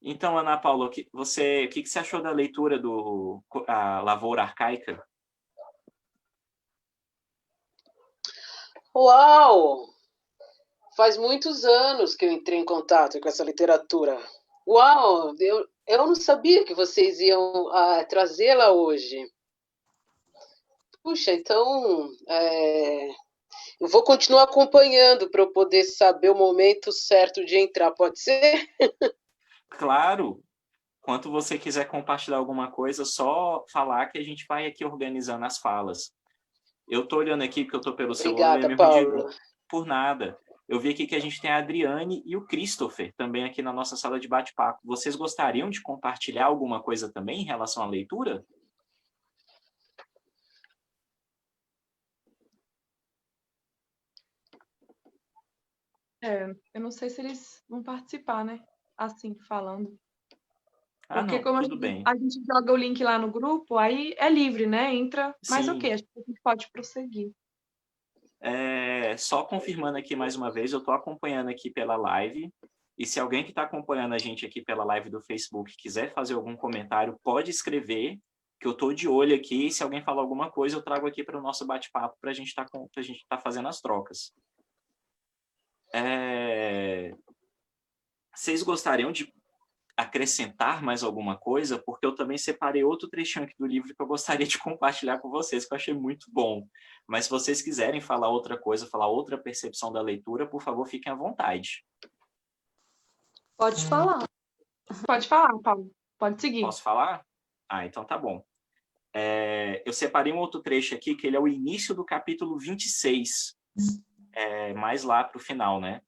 Então, Ana Paula, o que você achou da leitura do A Lavoura Arcaica? Uau! Faz muitos anos que eu entrei em contato com essa literatura. Uau! Eu não sabia que vocês iam trazê-la hoje. Puxa, então eu vou continuar acompanhando para eu poder saber o momento certo de entrar, pode ser? Claro! Quando você quiser compartilhar alguma coisa, só falar que a gente vai aqui organizando as falas. Eu estou olhando aqui, porque eu estou pelo celular, Obrigada, mesmo Paulo. por nada. Eu vi aqui que a gente tem a Adriane e o Christopher também aqui na nossa sala de bate-papo. Vocês gostariam de compartilhar alguma coisa também em relação à leitura? Eu não sei se eles vão participar, né? Assim, falando. Ah, Porque não, como tudo bem. a gente joga o link lá no grupo, aí é livre, né? Entra, mas Sim. ok, acho que a gente pode prosseguir. Só confirmando aqui mais uma vez, eu estou acompanhando aqui pela live, e se alguém que está acompanhando a gente aqui pela live do Facebook quiser fazer algum comentário, pode escrever, que eu estou de olho aqui, e se alguém falar alguma coisa, eu trago aqui para o nosso bate-papo, para a gente tá fazendo as trocas. Vocês gostariam de acrescentar mais alguma coisa? Porque eu também separei outro trechinho aqui do livro que eu gostaria de compartilhar com vocês, que eu achei muito bom. Mas se vocês quiserem falar outra coisa, falar outra percepção da leitura, por favor, fiquem à vontade. Pode falar. Pode falar, Paulo. Pode seguir. Posso falar? Então tá bom. Eu separei um outro trecho aqui, que ele é o início do capítulo 26, mais lá para o final, né?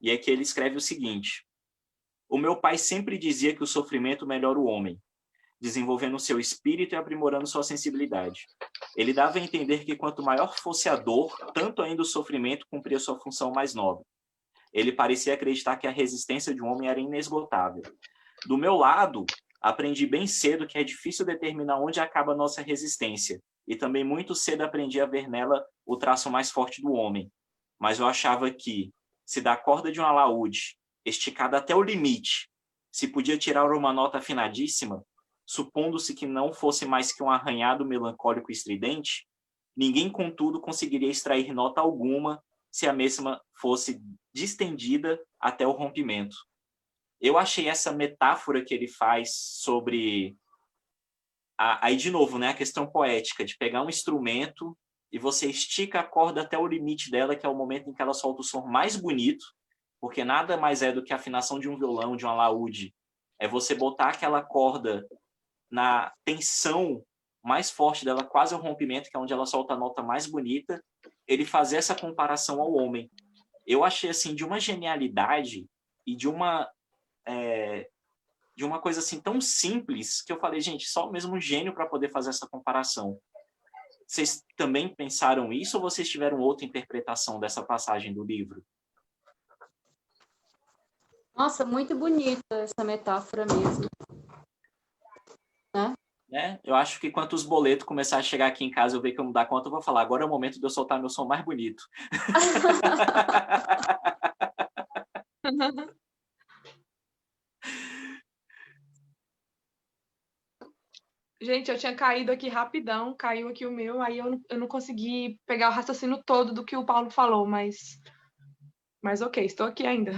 E aqui ele escreve o seguinte: o meu pai sempre dizia que o sofrimento melhora o homem. desenvolvendo seu espírito e aprimorando sua sensibilidade. Ele dava a entender que quanto maior fosse a dor, tanto ainda o sofrimento cumpria sua função mais nobre. Ele parecia acreditar que a resistência de um homem era inesgotável. Do meu lado, aprendi bem cedo que é difícil determinar onde acaba a nossa resistência, e também muito cedo aprendi a ver nela o traço mais forte do homem. Mas eu achava que, se da corda de um alaúde, esticada até o limite, se podia tirar uma nota afinadíssima, supondo-se que não fosse mais que um arranhado melancólico e estridente, ninguém, contudo, conseguiria extrair nota alguma se a mesma fosse distendida até o rompimento. Eu achei essa metáfora que ele faz sobre... Aí, de novo, né, a questão poética de pegar um instrumento e você estica a corda até o limite dela, que é o momento em que ela solta o som mais bonito, porque nada mais é do que a afinação de um violão, de um alaúde. É você botar aquela corda na tensão mais forte dela, quase ao rompimento, que é onde ela solta a nota mais bonita, ele fazer essa comparação ao homem. Eu achei, assim, de uma genialidade e de uma coisa assim tão simples, que eu falei, gente, só mesmo um gênio para poder fazer essa comparação. Vocês também pensaram isso ou vocês tiveram outra interpretação dessa passagem do livro? Nossa, muito bonita essa metáfora mesmo. Né? Eu acho que quando os boletos começarem a chegar aqui em casa, eu ver que eu não dá conta, eu vou falar, agora é o momento de eu soltar meu som mais bonito. Gente, eu tinha caído aqui rapidão, caiu aqui o meu, aí eu não consegui pegar o raciocínio todo do que o Paulo falou, mas ok, estou aqui ainda.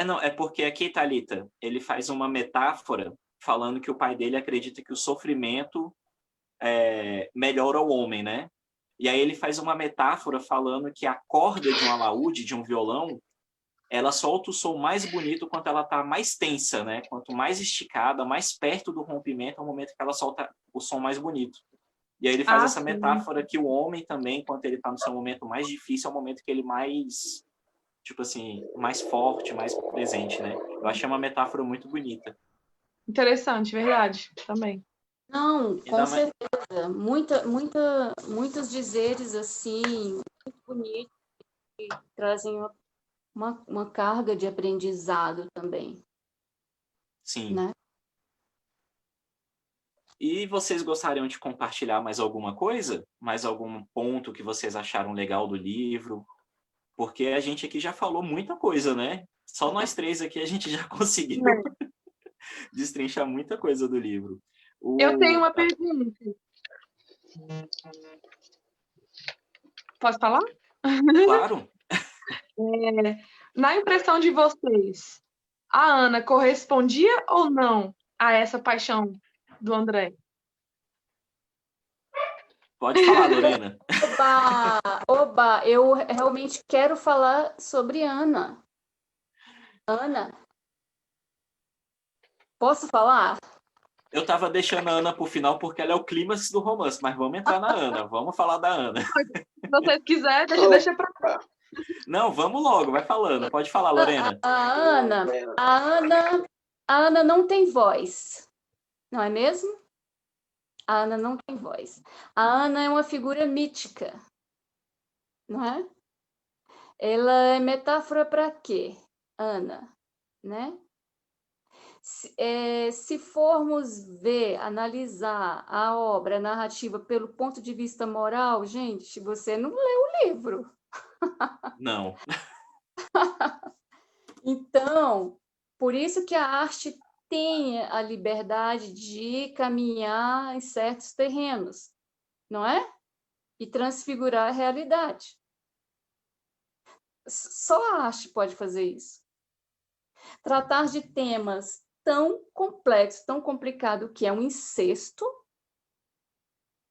Não, é porque aqui, Thalita, ele faz uma metáfora falando que o pai dele acredita que o sofrimento melhora o homem, né? E aí ele faz uma metáfora falando que a corda de um alaúde, de um violão, ela solta o som mais bonito quanto ela está mais tensa, né? Quanto mais esticada, mais perto do rompimento, é o momento que ela solta o som mais bonito. E aí ele faz essa metáfora que o homem também, quando ele está no seu momento mais difícil, é o momento que ele mais, tipo assim, mais forte, mais presente, né? Eu achei uma metáfora muito bonita. Interessante, verdade, também. Não, com certeza. Muitos dizeres assim, muito bonitos, que trazem uma carga de aprendizado também. Sim. Né? E vocês gostariam de compartilhar mais alguma coisa? Mais algum ponto que vocês acharam legal do livro? Porque a gente aqui já falou muita coisa, né? Só nós três aqui a gente já conseguiu destrinchar muita coisa do livro. Eu tenho uma pergunta. Posso falar? Claro. Na impressão de vocês, a Ana correspondia ou não a essa paixão do André? Pode falar, Lorena. Oba, eu realmente quero falar sobre Ana. Ana, posso falar? Eu estava deixando a Ana para o final porque ela é o clímax do romance, mas vamos entrar na Ana, vamos falar da Ana. Se você quiser, deixa para cá. Não, vamos logo, vai falando. Pode falar, Lorena. A Ana não tem voz, não é mesmo? A Ana não tem voz. A Ana é uma figura mítica, não é? Ela é metáfora para quê, Ana? Né? Se formos ver, analisar a obra, a narrativa pelo ponto de vista moral, gente, você não leu o livro. Não. Então, por isso que a arte tem a liberdade de caminhar em certos terrenos, não é? E transfigurar a realidade. Só a arte pode fazer isso. Tratar de temas tão complexos, tão complicado, que é um incesto,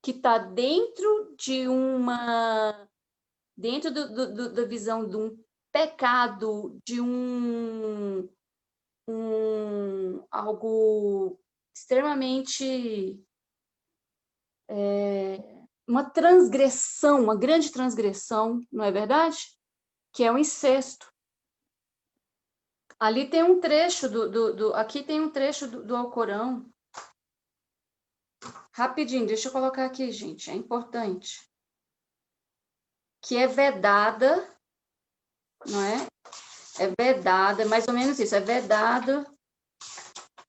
que está dentro de da visão de um pecado, de algo extremamente uma transgressão, uma grande transgressão, não é verdade? Que é o incesto. Ali tem um trecho aqui tem um trecho do Alcorão, Rapidinho, deixa eu colocar aqui, gente, é importante. Que é vedada, não é? É vedada, mais ou menos isso, é vedada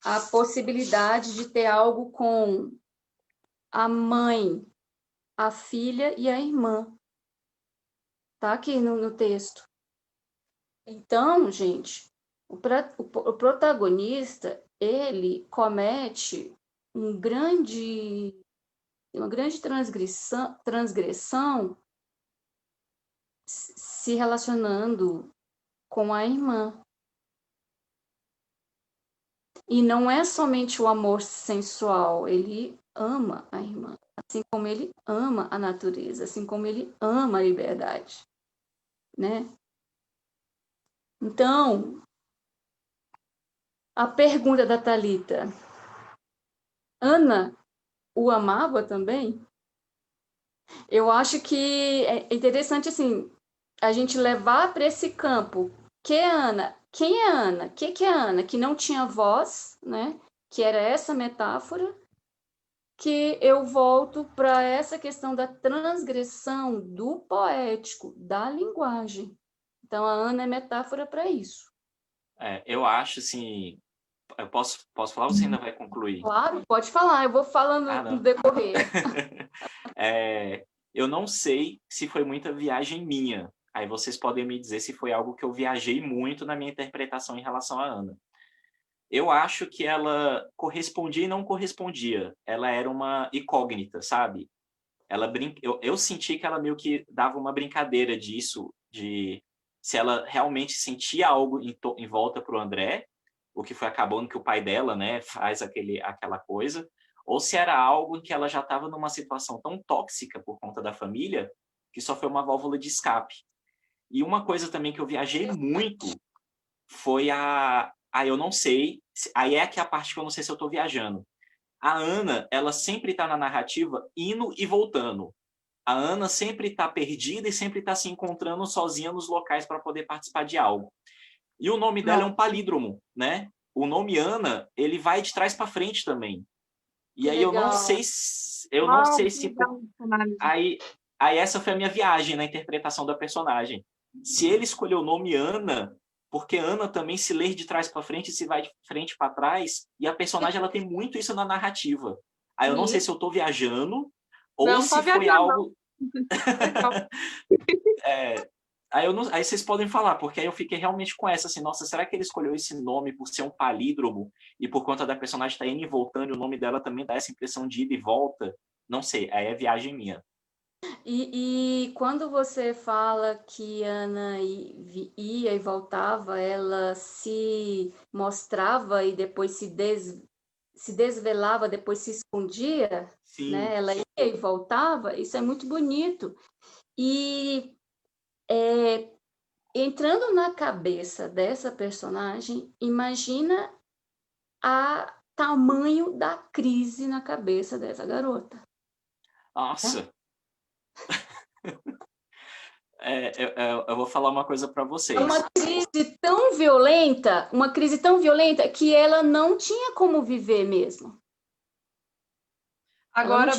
a possibilidade de ter algo com a mãe, a filha e a irmã. Tá aqui no texto. Então, gente, o protagonista, ele comete uma grande transgressão se relacionando com a irmã. E não é somente o amor sensual, ele ama a irmã, assim como ele ama a natureza, assim como ele ama a liberdade, né? Então, a pergunta da Thalita, Ana o amava também? Eu acho que é interessante, assim, a gente levar para esse campo. Quem é Ana? O que é Ana? Que não tinha voz, né? Que era essa metáfora, que eu volto para essa questão da transgressão do poético, da linguagem. Então, a Ana é metáfora para isso. Eu acho, assim, eu posso falar ou você ainda vai concluir? Claro, pode falar, eu vou falando no decorrer. Eu não sei se foi muita viagem minha. Aí vocês podem me dizer se foi algo que eu viajei muito na minha interpretação em relação à Ana. Eu acho que ela correspondia e não correspondia. Ela era uma incógnita, sabe? Eu senti que ela meio que dava uma brincadeira disso, de se ela realmente sentia algo em volta para o André, o que foi acabando que o pai dela, né, faz aquela coisa, ou se era algo em que ela já estava numa situação tão tóxica por conta da família, que só foi uma válvula de escape. E uma coisa também que eu viajei muito foi eu não sei, aí é que a parte que eu não sei se eu estou viajando. A Ana, ela sempre está na narrativa indo e voltando. A Ana sempre está perdida e sempre está se encontrando sozinha nos locais para poder participar de algo. E o nome dela é um palíndromo, né? O nome Ana, ele vai de trás para frente também. E aí eu não sei se aí essa foi a minha viagem na interpretação da personagem. Se ele escolheu o nome Ana, porque Ana também se lê de trás para frente e se vai de frente para trás, e a personagem ela tem muito isso na narrativa. Aí eu não sei se eu estou viajando ou Não, se foi algo aí vocês podem falar, porque aí eu fiquei realmente com essa, assim, nossa, será que ele escolheu esse nome por ser um palíndromo e por conta da personagem estar indo e voltando, e o nome dela também dá essa impressão de ida e volta? Não sei, aí é viagem minha. E quando você fala que Ana ia e voltava, ela se mostrava e depois se desvelava, depois se escondia, Sim. né? Ela ia e voltava, isso é muito bonito. E entrando na cabeça dessa personagem, imagina o tamanho da crise na cabeça dessa garota. Nossa! Eu vou falar uma coisa para vocês. Uma crise tão violenta que ela não tinha como viver mesmo. Agora,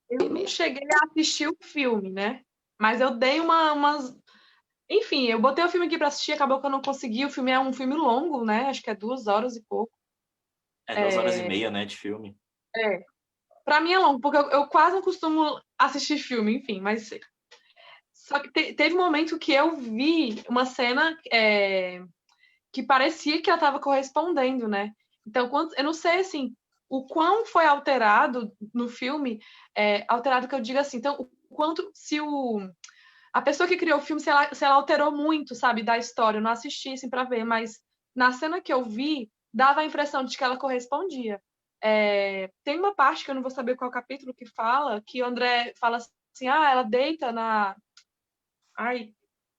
eu não cheguei a assistir o filme, né? Mas eu dei umas... Enfim, eu botei o filme aqui para assistir, acabou que eu não consegui. O filme é um filme longo, né? Acho que é 2 horas e pouco. 2 horas e meia, né, de filme. Para mim é longo, porque eu quase não costumo assistir filme, enfim, mas... Só que teve um momento que eu vi uma cena que parecia que ela estava correspondendo, né? Então, eu não sei, assim, o quão foi alterado no filme, alterado que eu digo assim, então, o quanto, a pessoa que criou o filme, se ela alterou muito, sabe, da história, eu não assisti, assim, para ver, mas na cena que eu vi, dava a impressão de que ela correspondia. Tem uma parte que eu não vou saber qual capítulo que fala, que o André fala assim, ela deita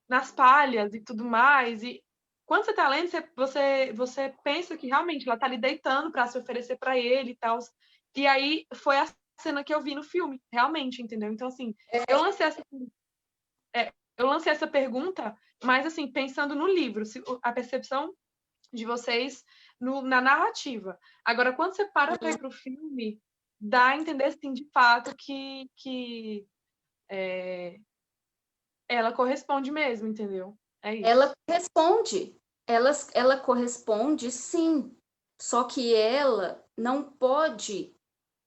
nas palhas e tudo mais, e quando você tá lendo, você pensa que realmente ela tá ali deitando para se oferecer para ele e tal, e aí foi a cena que eu vi no filme, realmente, entendeu? Então, assim, eu lancei essa pergunta, mas, assim, pensando no livro, a percepção de vocês na narrativa. Agora, quando você para para ir pro filme, dá a entender, assim, de fato, que ela corresponde mesmo, entendeu? É isso. Ela corresponde. Ela corresponde, sim. Só que ela não pode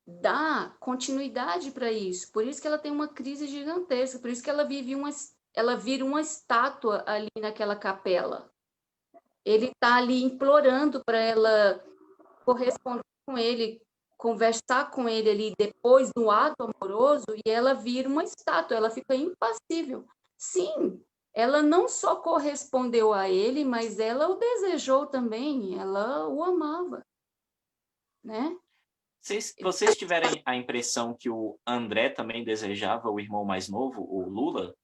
dar continuidade para isso. Por isso que ela tem uma crise gigantesca. Por isso que ela vira uma estátua ali naquela capela. Ele está ali implorando para ela corresponder com ele, conversar com ele ali depois do ato amoroso, e ela vira uma estátua, ela fica impassível. Sim, ela não só correspondeu a ele, mas ela o desejou também, ela o amava, né? Vocês tiverem a impressão que o André também desejava o irmão mais novo, o Lula?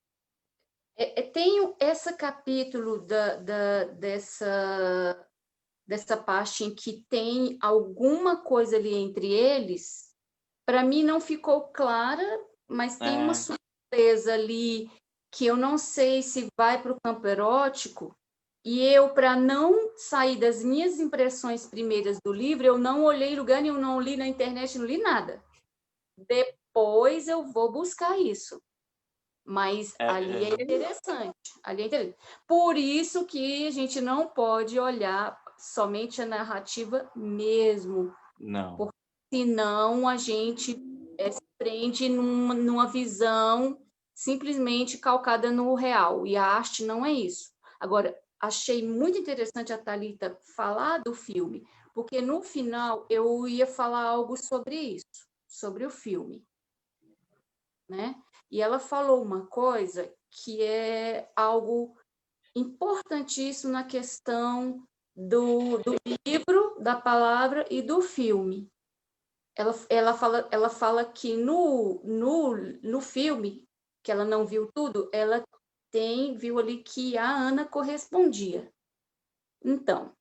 Tem esse capítulo dessa parte em que tem alguma coisa ali entre eles, para mim não ficou clara, mas tem uma surpresa ali que eu não sei se vai para o campo erótico, e eu, para não sair das minhas impressões primeiras do livro, eu não olhei lugar nenhum, não li na internet, não li nada. Depois eu vou buscar isso. Mas ali é interessante. Por isso que a gente não pode olhar somente a narrativa mesmo. Não. Porque senão a gente se prende numa visão simplesmente calcada no real. E a arte não é isso. Agora, achei muito interessante a Thalita falar do filme, porque no final eu ia falar algo sobre isso, sobre o filme, né? E ela falou uma coisa que é algo importantíssimo na questão do livro, da palavra e do filme. Ela fala que no filme, que ela não viu tudo, ela viu ali que a Ana correspondia. Então,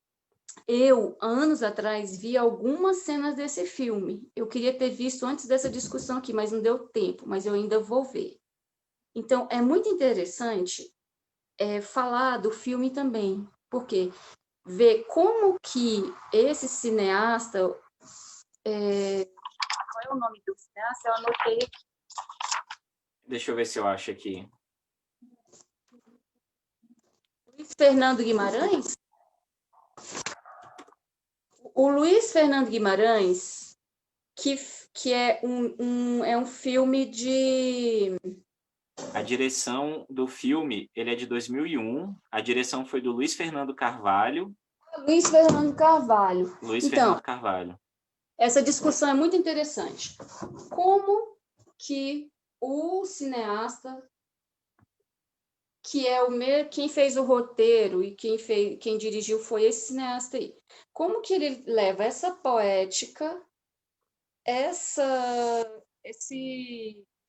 eu, anos atrás, vi algumas cenas desse filme. Eu queria ter visto antes dessa discussão aqui, mas não deu tempo, mas eu ainda vou ver. Então, é muito interessante falar do filme também, porque ver como que esse cineasta... qual é o nome do cineasta? Eu anotei aqui. Deixa eu ver se eu acho aqui. Luiz Fernando Guimarães? O Luiz Fernando Guimarães, que é um filme de... A direção do filme, ele é de 2001. A direção foi do Luiz Fernando Carvalho. Luiz Fernando Carvalho. Fernando Carvalho. Essa discussão é muito interessante. Como que o cineasta, que é quem fez o roteiro e quem dirigiu foi esse cineasta aí, como que ele leva essa poética, esse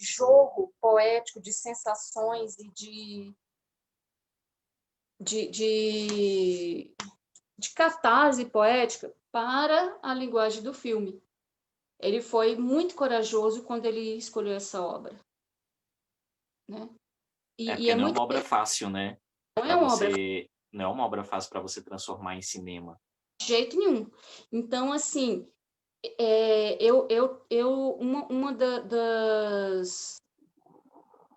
jogo poético de sensações e de catarse poética para a linguagem do filme. Ele foi muito corajoso quando ele escolheu essa obra, né? Porque não é uma obra fácil, né? Não é uma obra fácil para você transformar em cinema. De jeito nenhum. Então, assim,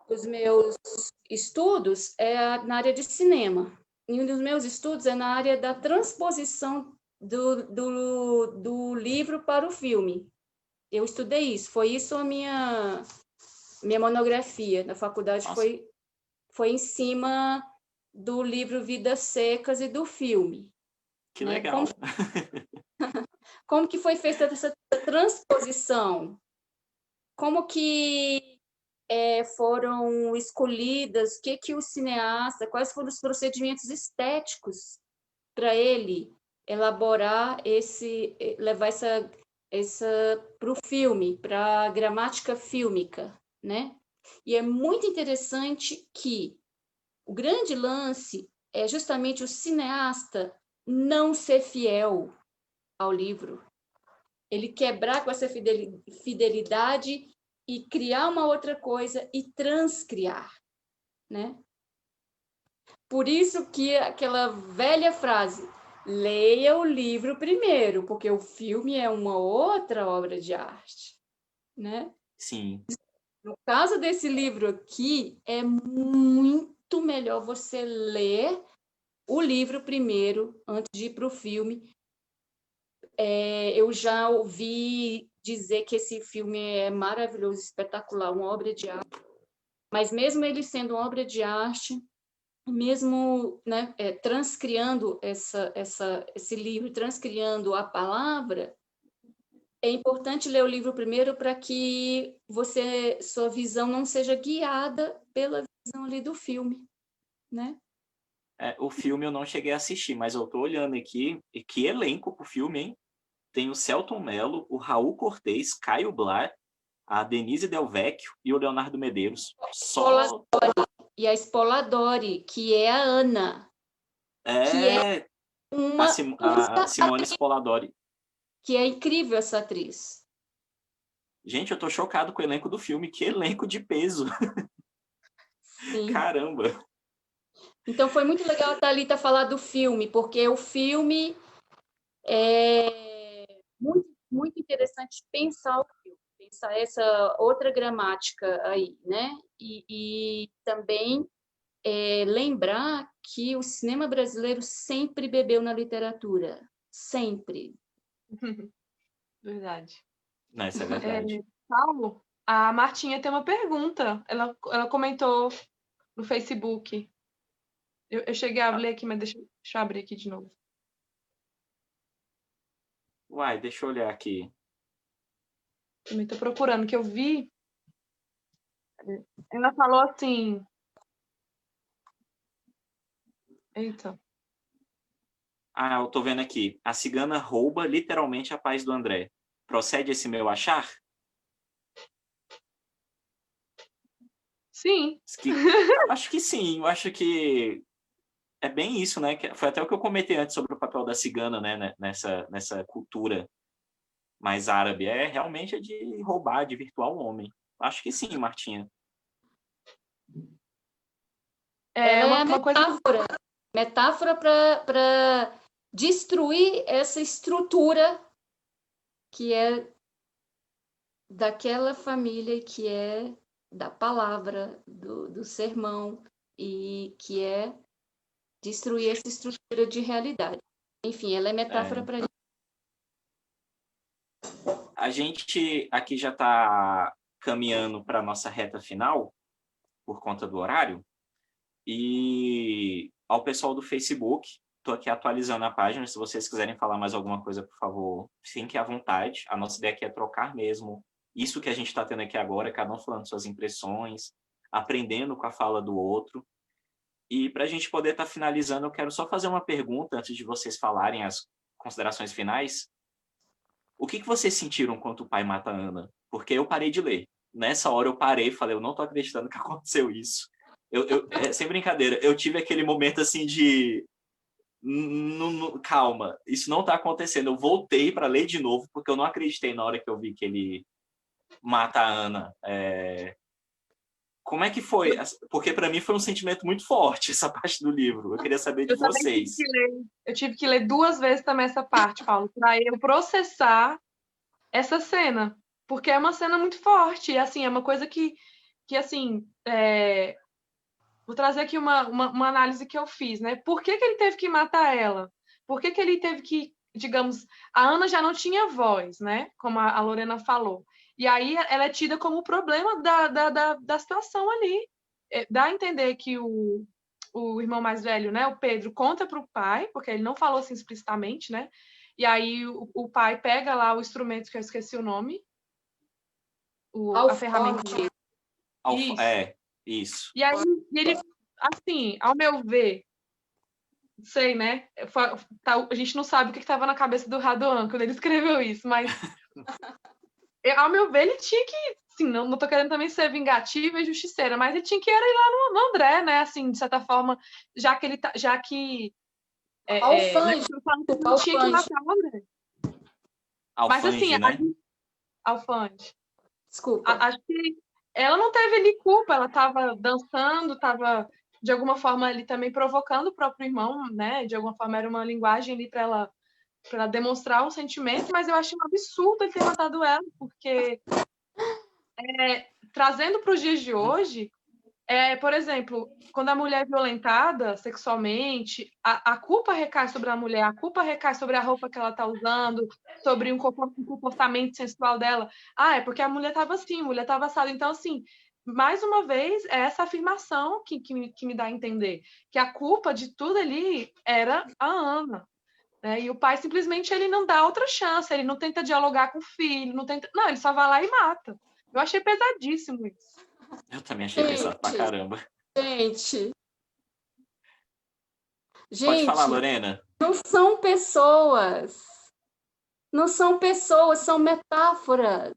dos meus estudos é na área de cinema. E um dos meus estudos é na área da transposição do livro para o filme. Eu estudei isso. Foi isso a minha monografia na faculdade. Foi em cima do livro Vidas Secas e do filme. Que legal. Como que foi feita essa transposição? Como que foram escolhidas, o cineasta, quais foram os procedimentos estéticos para ele elaborar levar essa para o filme, para a gramática fílmica, né? E é muito interessante que o grande lance é justamente o cineasta não ser fiel ao livro. Ele quebrar com essa fidelidade e criar uma outra coisa e transcriar, né? Por isso que aquela velha frase, leia o livro primeiro, porque o filme é uma outra obra de arte, né? Sim. No caso desse livro aqui, é muito melhor você ler o livro primeiro, antes de ir para o filme. Eu já ouvi dizer que esse filme é maravilhoso, espetacular, uma obra de arte. Mas mesmo ele sendo uma obra de arte, mesmo, né, transcriando esse livro, transcriando a palavra, é importante ler o livro primeiro para que sua visão não seja guiada pela visão ali do filme, né? O filme eu não cheguei a assistir, mas eu tô olhando aqui, e que elenco pro filme, hein? Tem o Selton Mello, o Raul Cortez, Caio Blá, a Denise Del Vecchio e o Leonardo Medeiros. Só... E a Spoladori, que é a Ana. Que é uma a Simone Spoladori. Que é incrível essa atriz. Gente, eu tô chocado com o elenco do filme. Que elenco de peso. Sim. Caramba. Então foi muito legal a Thalita falar do filme, porque o filme é muito, muito interessante pensar o filme, pensar essa outra gramática aí, né? E também lembrar que o cinema brasileiro sempre bebeu na literatura. Sempre. Verdade. Não, isso é verdade. Paulo, a Martinha tem uma pergunta. Ela comentou no Facebook. Eu cheguei a ler aqui, mas deixa eu abrir aqui de novo. Uai, deixa eu olhar aqui. Também estou procurando, que eu vi. Ela falou assim... Eita. Eu tô vendo aqui. A cigana rouba literalmente a paz do André. Procede esse meu achar? Sim. Acho que sim. Eu acho que é bem isso, né? Foi até o que eu comentei antes sobre o papel da cigana, né? Nessa cultura mais árabe. Realmente de roubar, de virtuar o homem. Acho que sim, Martinha. Ela é uma metáfora para destruir essa estrutura que é daquela família, que é da palavra, do sermão, e que é destruir essa estrutura de realidade. Enfim, ela é metáfora para isso. A gente aqui já está caminhando para a nossa reta final, por conta do horário. E ao pessoal do Facebook, estou aqui atualizando a página. Se vocês quiserem falar mais alguma coisa, por favor, fiquem à vontade. A nossa ideia aqui é trocar mesmo isso que a gente está tendo aqui agora, cada um falando suas impressões, aprendendo com a fala do outro. E para a gente poder estar finalizando, eu quero só fazer uma pergunta antes de vocês falarem as considerações finais. O que vocês sentiram quando o pai mata a Ana? Porque eu parei de ler. Nessa hora eu parei e falei, eu não estou acreditando que aconteceu isso. Sem brincadeira, eu tive aquele momento assim de... calma, isso não está acontecendo. Eu voltei para ler de novo, porque eu não acreditei na hora que eu vi que ele mata a Ana. Como é que foi? Porque para mim foi um sentimento muito forte essa parte do livro. Eu queria saber de vocês. Eu tive que ler 2 vezes também essa parte, Paulo, para eu processar essa cena. Porque é uma cena muito forte. E, assim, é uma coisa que assim... Vou trazer aqui uma análise que eu fiz, né? Por que ele teve que matar ela? Por que ele teve que, digamos... A Ana já não tinha voz, né? Como a Lorena falou. E aí ela é tida como o problema da situação ali. Dá a entender que o irmão mais velho, né? O Pedro, conta para o pai, porque ele não falou assim explicitamente, né? E aí o pai pega lá o instrumento, que eu esqueci o nome. A ferramenta. Isso. E aí ele, assim, ao meu ver, não sei, né? A gente não sabe o que estava na cabeça do Radoan quando ele escreveu isso, mas ao meu ver, ele tinha que, assim, não tô querendo também ser vingativa e justiceira, mas ele tinha que ir lá no André, né? Assim, de certa forma, já que Alfanje. Não tinha que matar o André. Alfanje, mas assim, né? Alfanje. Desculpa. Acho que ela não teve ali culpa, ela estava dançando, estava de alguma forma ali também provocando o próprio irmão, né? De alguma forma era uma linguagem ali para ela demonstrar um sentimento, mas eu acho um absurdo ele ter matado ela, porque trazendo para os dias de hoje, por exemplo, quando a mulher é violentada sexualmente, a culpa recai sobre a mulher, a culpa recai sobre a roupa que ela está usando, sobre um comportamento sensual dela. É porque a mulher estava assim, a mulher estava assada. Então, assim, mais uma vez, é essa afirmação que me dá a entender, que a culpa de tudo ali era a Ana. Né? E o pai simplesmente ele não dá outra chance, ele não tenta dialogar com o filho, não, ele só vai lá e mata. Eu achei pesadíssimo isso. Eu também achei pesado pra caramba. Gente, pode falar, Lorena. Não são pessoas. Não são pessoas, são metáforas.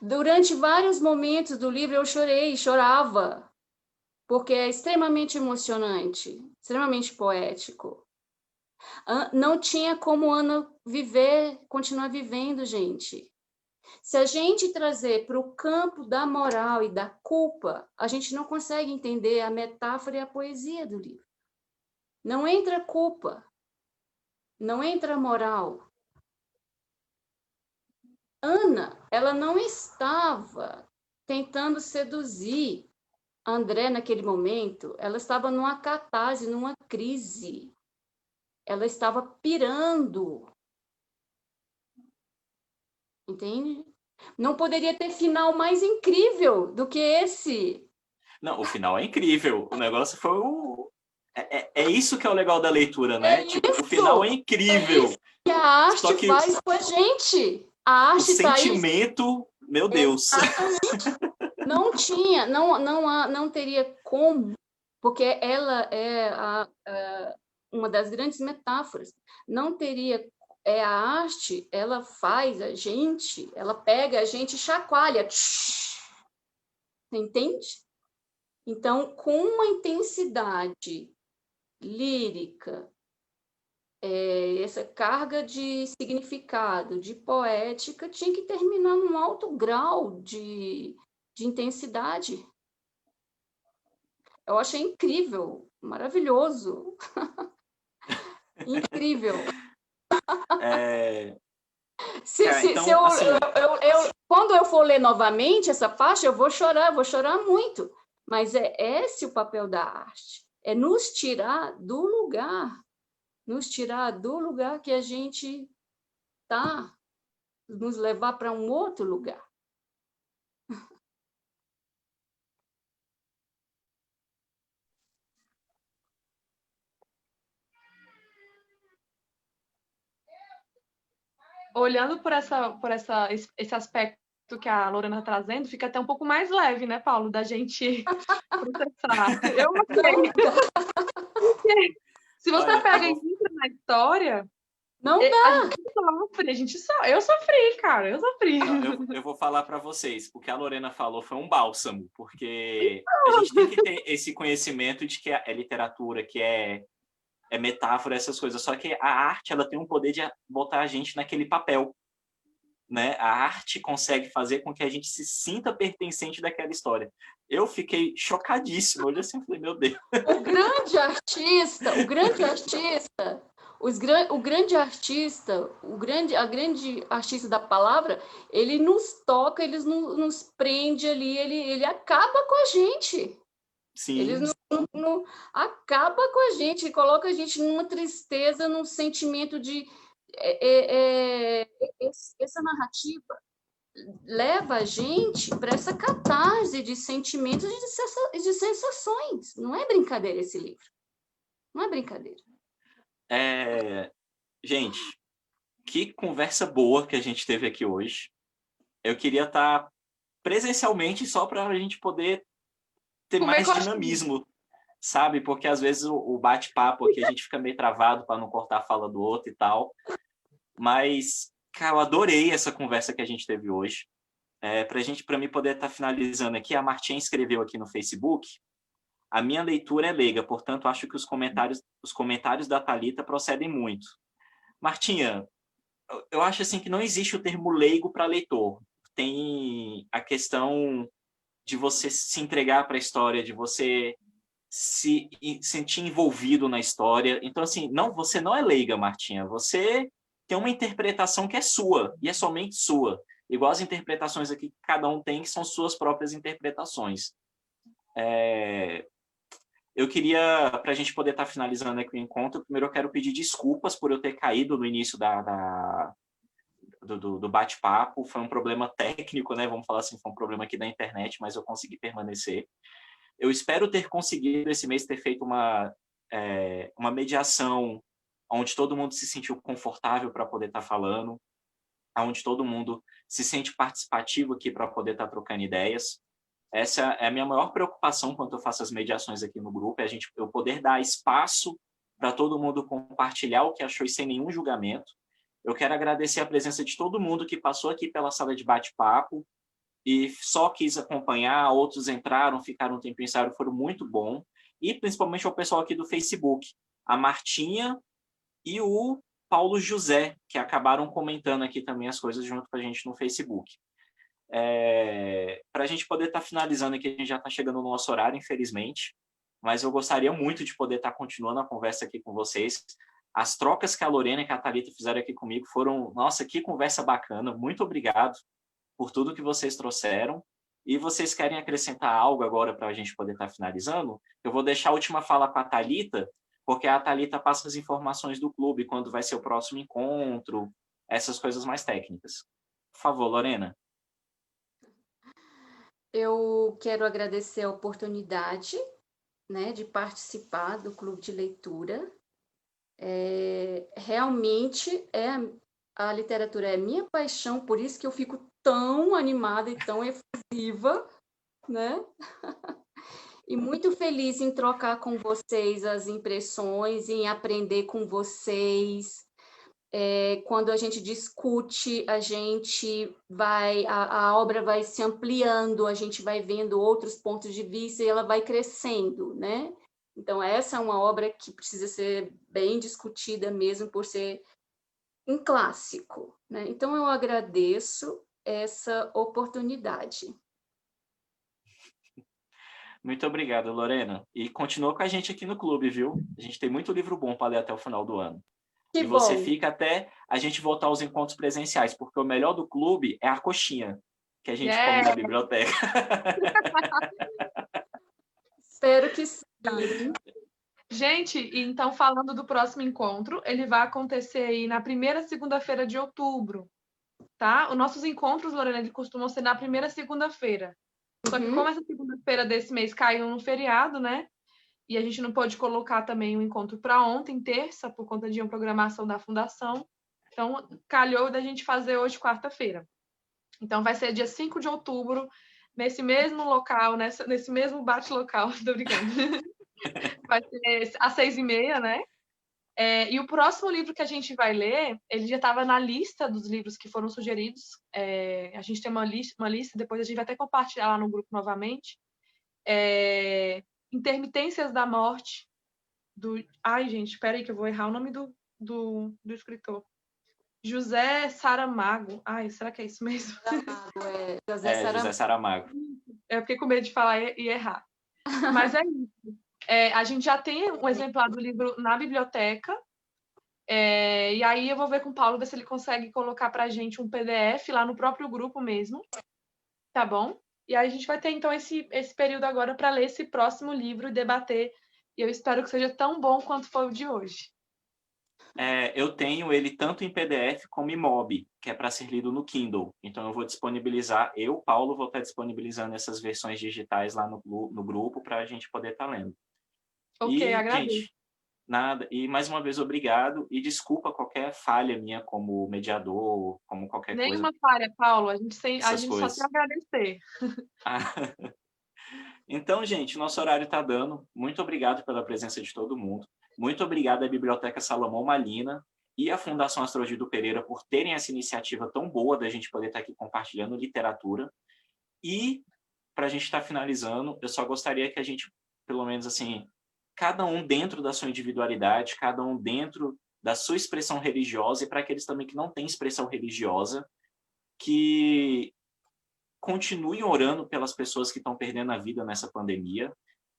Durante vários momentos do livro eu chorava, porque é extremamente emocionante, extremamente poético. Não tinha como Ana continuar vivendo, gente. Se a gente trazer para o campo da moral e da culpa, a gente não consegue entender a metáfora e a poesia do livro. Não entra culpa, não entra moral. Ana, ela não estava tentando seduzir André naquele momento, ela estava numa catarse, numa crise. Ela estava pirando. Entende? Não poderia ter final mais incrível do que esse. Não, o final é incrível. O negócio foi É isso que é o legal da leitura, né? O final é incrível. É isso que a arte faz com a gente. A arte o sentimento, meu Deus. Não teria como, porque ela é uma das grandes metáforas. Não teria. A arte, ela faz a gente, ela pega a gente e chacoalha. Entende? Então, com uma intensidade lírica, essa carga de significado, de poética, tinha que terminar num alto grau de intensidade. Eu achei incrível, maravilhoso. Incrível. Quando eu for ler novamente essa faixa, eu vou chorar muito. Mas é esse o papel da arte. É nos tirar do lugar que a gente está, nos levar para um outro lugar. Olhando por esse aspecto que a Lorena está trazendo, fica até um pouco mais leve, né, Paulo, da gente processar. Eu gostei. Se você pega e entra na história, não dá. Eu sofri, cara, eu sofri. Não, eu vou falar para vocês, o que a Lorena falou foi um bálsamo, porque a gente tem que ter esse conhecimento de que é literatura, que é metáfora, essas coisas. Só que a arte, ela tem um poder de botar a gente naquele papel, né? A arte consegue fazer com que a gente se sinta pertencente daquela história. Eu fiquei chocadíssimo. Olha assim, eu falei, meu Deus. A grande artista da palavra, ele nos toca, ele nos prende ali, ele acaba com a gente. Sim. Ele não acaba com a gente, coloca a gente numa tristeza, num sentimento de... essa narrativa leva a gente para essa catarse de sentimentos e de sensações. Não é brincadeira esse livro. Não é brincadeira. Gente, que conversa boa que a gente teve aqui hoje. Eu queria estar presencialmente só para a gente poder ter mais dinamismo, sabe? Porque às vezes o bate-papo aqui a gente fica meio travado para não cortar a fala do outro e tal. Mas, cara, eu adorei essa conversa que a gente teve hoje. Para mim poder estar finalizando aqui, a Martinha escreveu aqui no Facebook: a minha leitura é leiga, portanto, acho que os comentários da Thalita procedem muito. Martinha, eu acho assim que não existe o termo leigo para leitor. Tem a questão de você se entregar para a história, de você se sentir envolvido na história. Então, assim, você não é leiga, Martinha. Você tem uma interpretação que é sua, e é somente sua. igual as interpretações aqui que cada um tem, que são suas próprias interpretações. Eu queria, para a gente poder estar finalizando aqui o encontro, primeiro eu quero pedir desculpas por eu ter caído no início do bate-papo. Foi um problema técnico, né? Vamos falar assim, foi um problema aqui da internet, mas eu consegui permanecer. Eu espero ter conseguido esse mês ter feito uma mediação onde todo mundo se sentiu confortável para poder estar falando, onde todo mundo se sente participativo aqui para poder estar trocando ideias. Essa é a minha maior preocupação quando eu faço as mediações aqui no grupo, é eu poder dar espaço para todo mundo compartilhar o que achou e sem nenhum julgamento. Eu quero agradecer a presença de todo mundo que passou aqui pela sala de bate-papo e só quis acompanhar, outros entraram, ficaram um tempo em ensaio, foram muito bom. E principalmente ao pessoal aqui do Facebook, a Martinha e o Paulo José, que acabaram comentando aqui também as coisas junto com a gente no Facebook. Para a gente poder estar finalizando aqui, a gente já está chegando no nosso horário, infelizmente, mas eu gostaria muito de poder estar continuando a conversa aqui com vocês. As trocas que a Lorena e a Thalita fizeram aqui comigo foram, nossa, que conversa bacana, muito obrigado por tudo que vocês trouxeram. E vocês querem acrescentar algo agora para a gente poder estar finalizando? Eu vou deixar a última fala para a Thalita, porque a Thalita passa as informações do clube, quando vai ser o próximo encontro, essas coisas mais técnicas. Por favor, Lorena. Eu quero agradecer a oportunidade, né, de participar do Clube de Leitura. Realmente a literatura é minha paixão, por isso que eu fico tão animada e tão efusiva, né? E muito feliz em trocar com vocês as impressões, em aprender com vocês. Quando a gente discute, a obra vai se ampliando, a gente vai vendo outros pontos de vista e ela vai crescendo, né? Então, essa é uma obra que precisa ser bem discutida mesmo por ser um clássico, né? Então, eu agradeço essa oportunidade. Muito obrigado, Lorena. E continua com a gente aqui no clube, viu? A gente tem muito livro bom para ler até o final do ano. Que e você bom. Fica até a gente voltar aos encontros presenciais, porque o melhor do clube é a coxinha que a gente come na biblioteca. Espero que sim. Gente, então falando do próximo encontro, ele vai acontecer aí na primeira segunda-feira de outubro, tá? Os nossos encontros, Lorena, eles costumam ser na primeira segunda-feira. Só que como essa segunda-feira desse mês caiu no feriado, né? E a gente não pôde colocar também o encontro para ontem, terça, por conta de uma programação da Fundação. Então, calhou da gente fazer hoje, quarta-feira. Então, vai ser dia 5 de outubro, nesse mesmo local, nesse mesmo bate-local, tô brincando. Vai ser às 6h30, né? E o próximo livro que a gente vai ler, ele já estava na lista dos livros que foram sugeridos. A gente tem uma lista, depois a gente vai até compartilhar lá no grupo novamente. Intermitências da Morte, Ai, gente, espera aí que eu vou errar o nome do escritor. José Saramago. Ai, será que é isso mesmo? José Saramago. Eu fiquei com medo de falar e errar. Mas é isso. A gente já tem um exemplar do livro na biblioteca. E aí eu vou ver com o Paulo, ver se ele consegue colocar para a gente um PDF lá no próprio grupo mesmo. Tá bom? E aí a gente vai ter, então, esse período agora para ler esse próximo livro e debater. E eu espero que seja tão bom quanto foi o de hoje. Eu tenho ele tanto em PDF como em MOB, que é para ser lido no Kindle. Então, eu vou disponibilizar, Paulo, vou estar disponibilizando essas versões digitais lá no grupo para a gente poder estar lendo. Ok, agradeço. Gente, nada. E, mais uma vez, obrigado. E desculpa qualquer falha minha como mediador, como qualquer coisa. Nenhuma falha, Paulo. A gente só tem a agradecer. Então, gente, nosso horário está dando. Muito obrigado pela presença de todo mundo. Muito obrigado à Biblioteca Salomão Malina e à Fundação Astrogildo Pereira por terem essa iniciativa tão boa da gente poder estar aqui compartilhando literatura. E, para a gente estar finalizando, eu só gostaria que a gente, pelo menos assim, cada um dentro da sua individualidade, cada um dentro da sua expressão religiosa, e para aqueles também que não têm expressão religiosa, que continuem orando pelas pessoas que estão perdendo a vida nessa pandemia,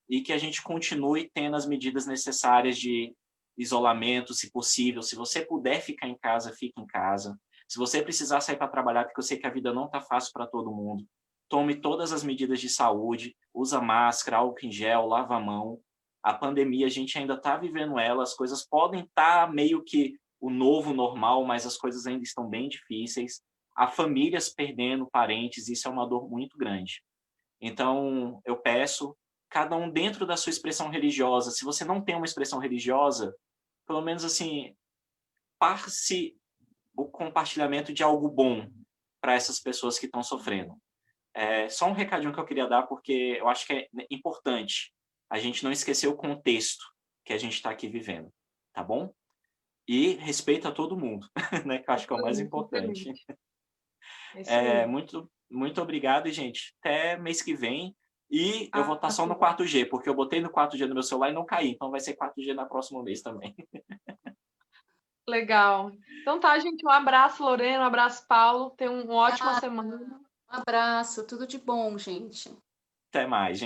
e que a gente continue tendo as medidas necessárias de isolamento, se possível. Se você puder ficar em casa, fique em casa. Se você precisar sair para trabalhar, porque eu sei que a vida não está fácil para todo mundo, tome todas as medidas de saúde, usa máscara, álcool em gel, lava a mão. A pandemia, a gente ainda está vivendo ela, as coisas podem estar meio que o novo normal, mas as coisas ainda estão bem difíceis. Há famílias perdendo parentes, isso é uma dor muito grande. Então, eu peço, cada um dentro da sua expressão religiosa, se você não tem uma expressão religiosa, pelo menos assim, passe o compartilhamento de algo bom para essas pessoas que estão sofrendo. Só um recadinho que eu queria dar, porque eu acho que é importante a gente não esquecer o contexto que a gente está aqui vivendo, tá bom? E respeito a todo mundo, né? Que eu acho que é o mais importante. Muito obrigado, gente. Até mês que vem. E eu vou estar só no 4G, porque eu botei no 4G no meu celular e não caí. Então vai ser 4G na próxima mês também. Legal. Então tá, gente. Um abraço, Lorena. Um abraço, Paulo. Tenham uma ótima semana. Um abraço. Tudo de bom, gente. Até mais, gente.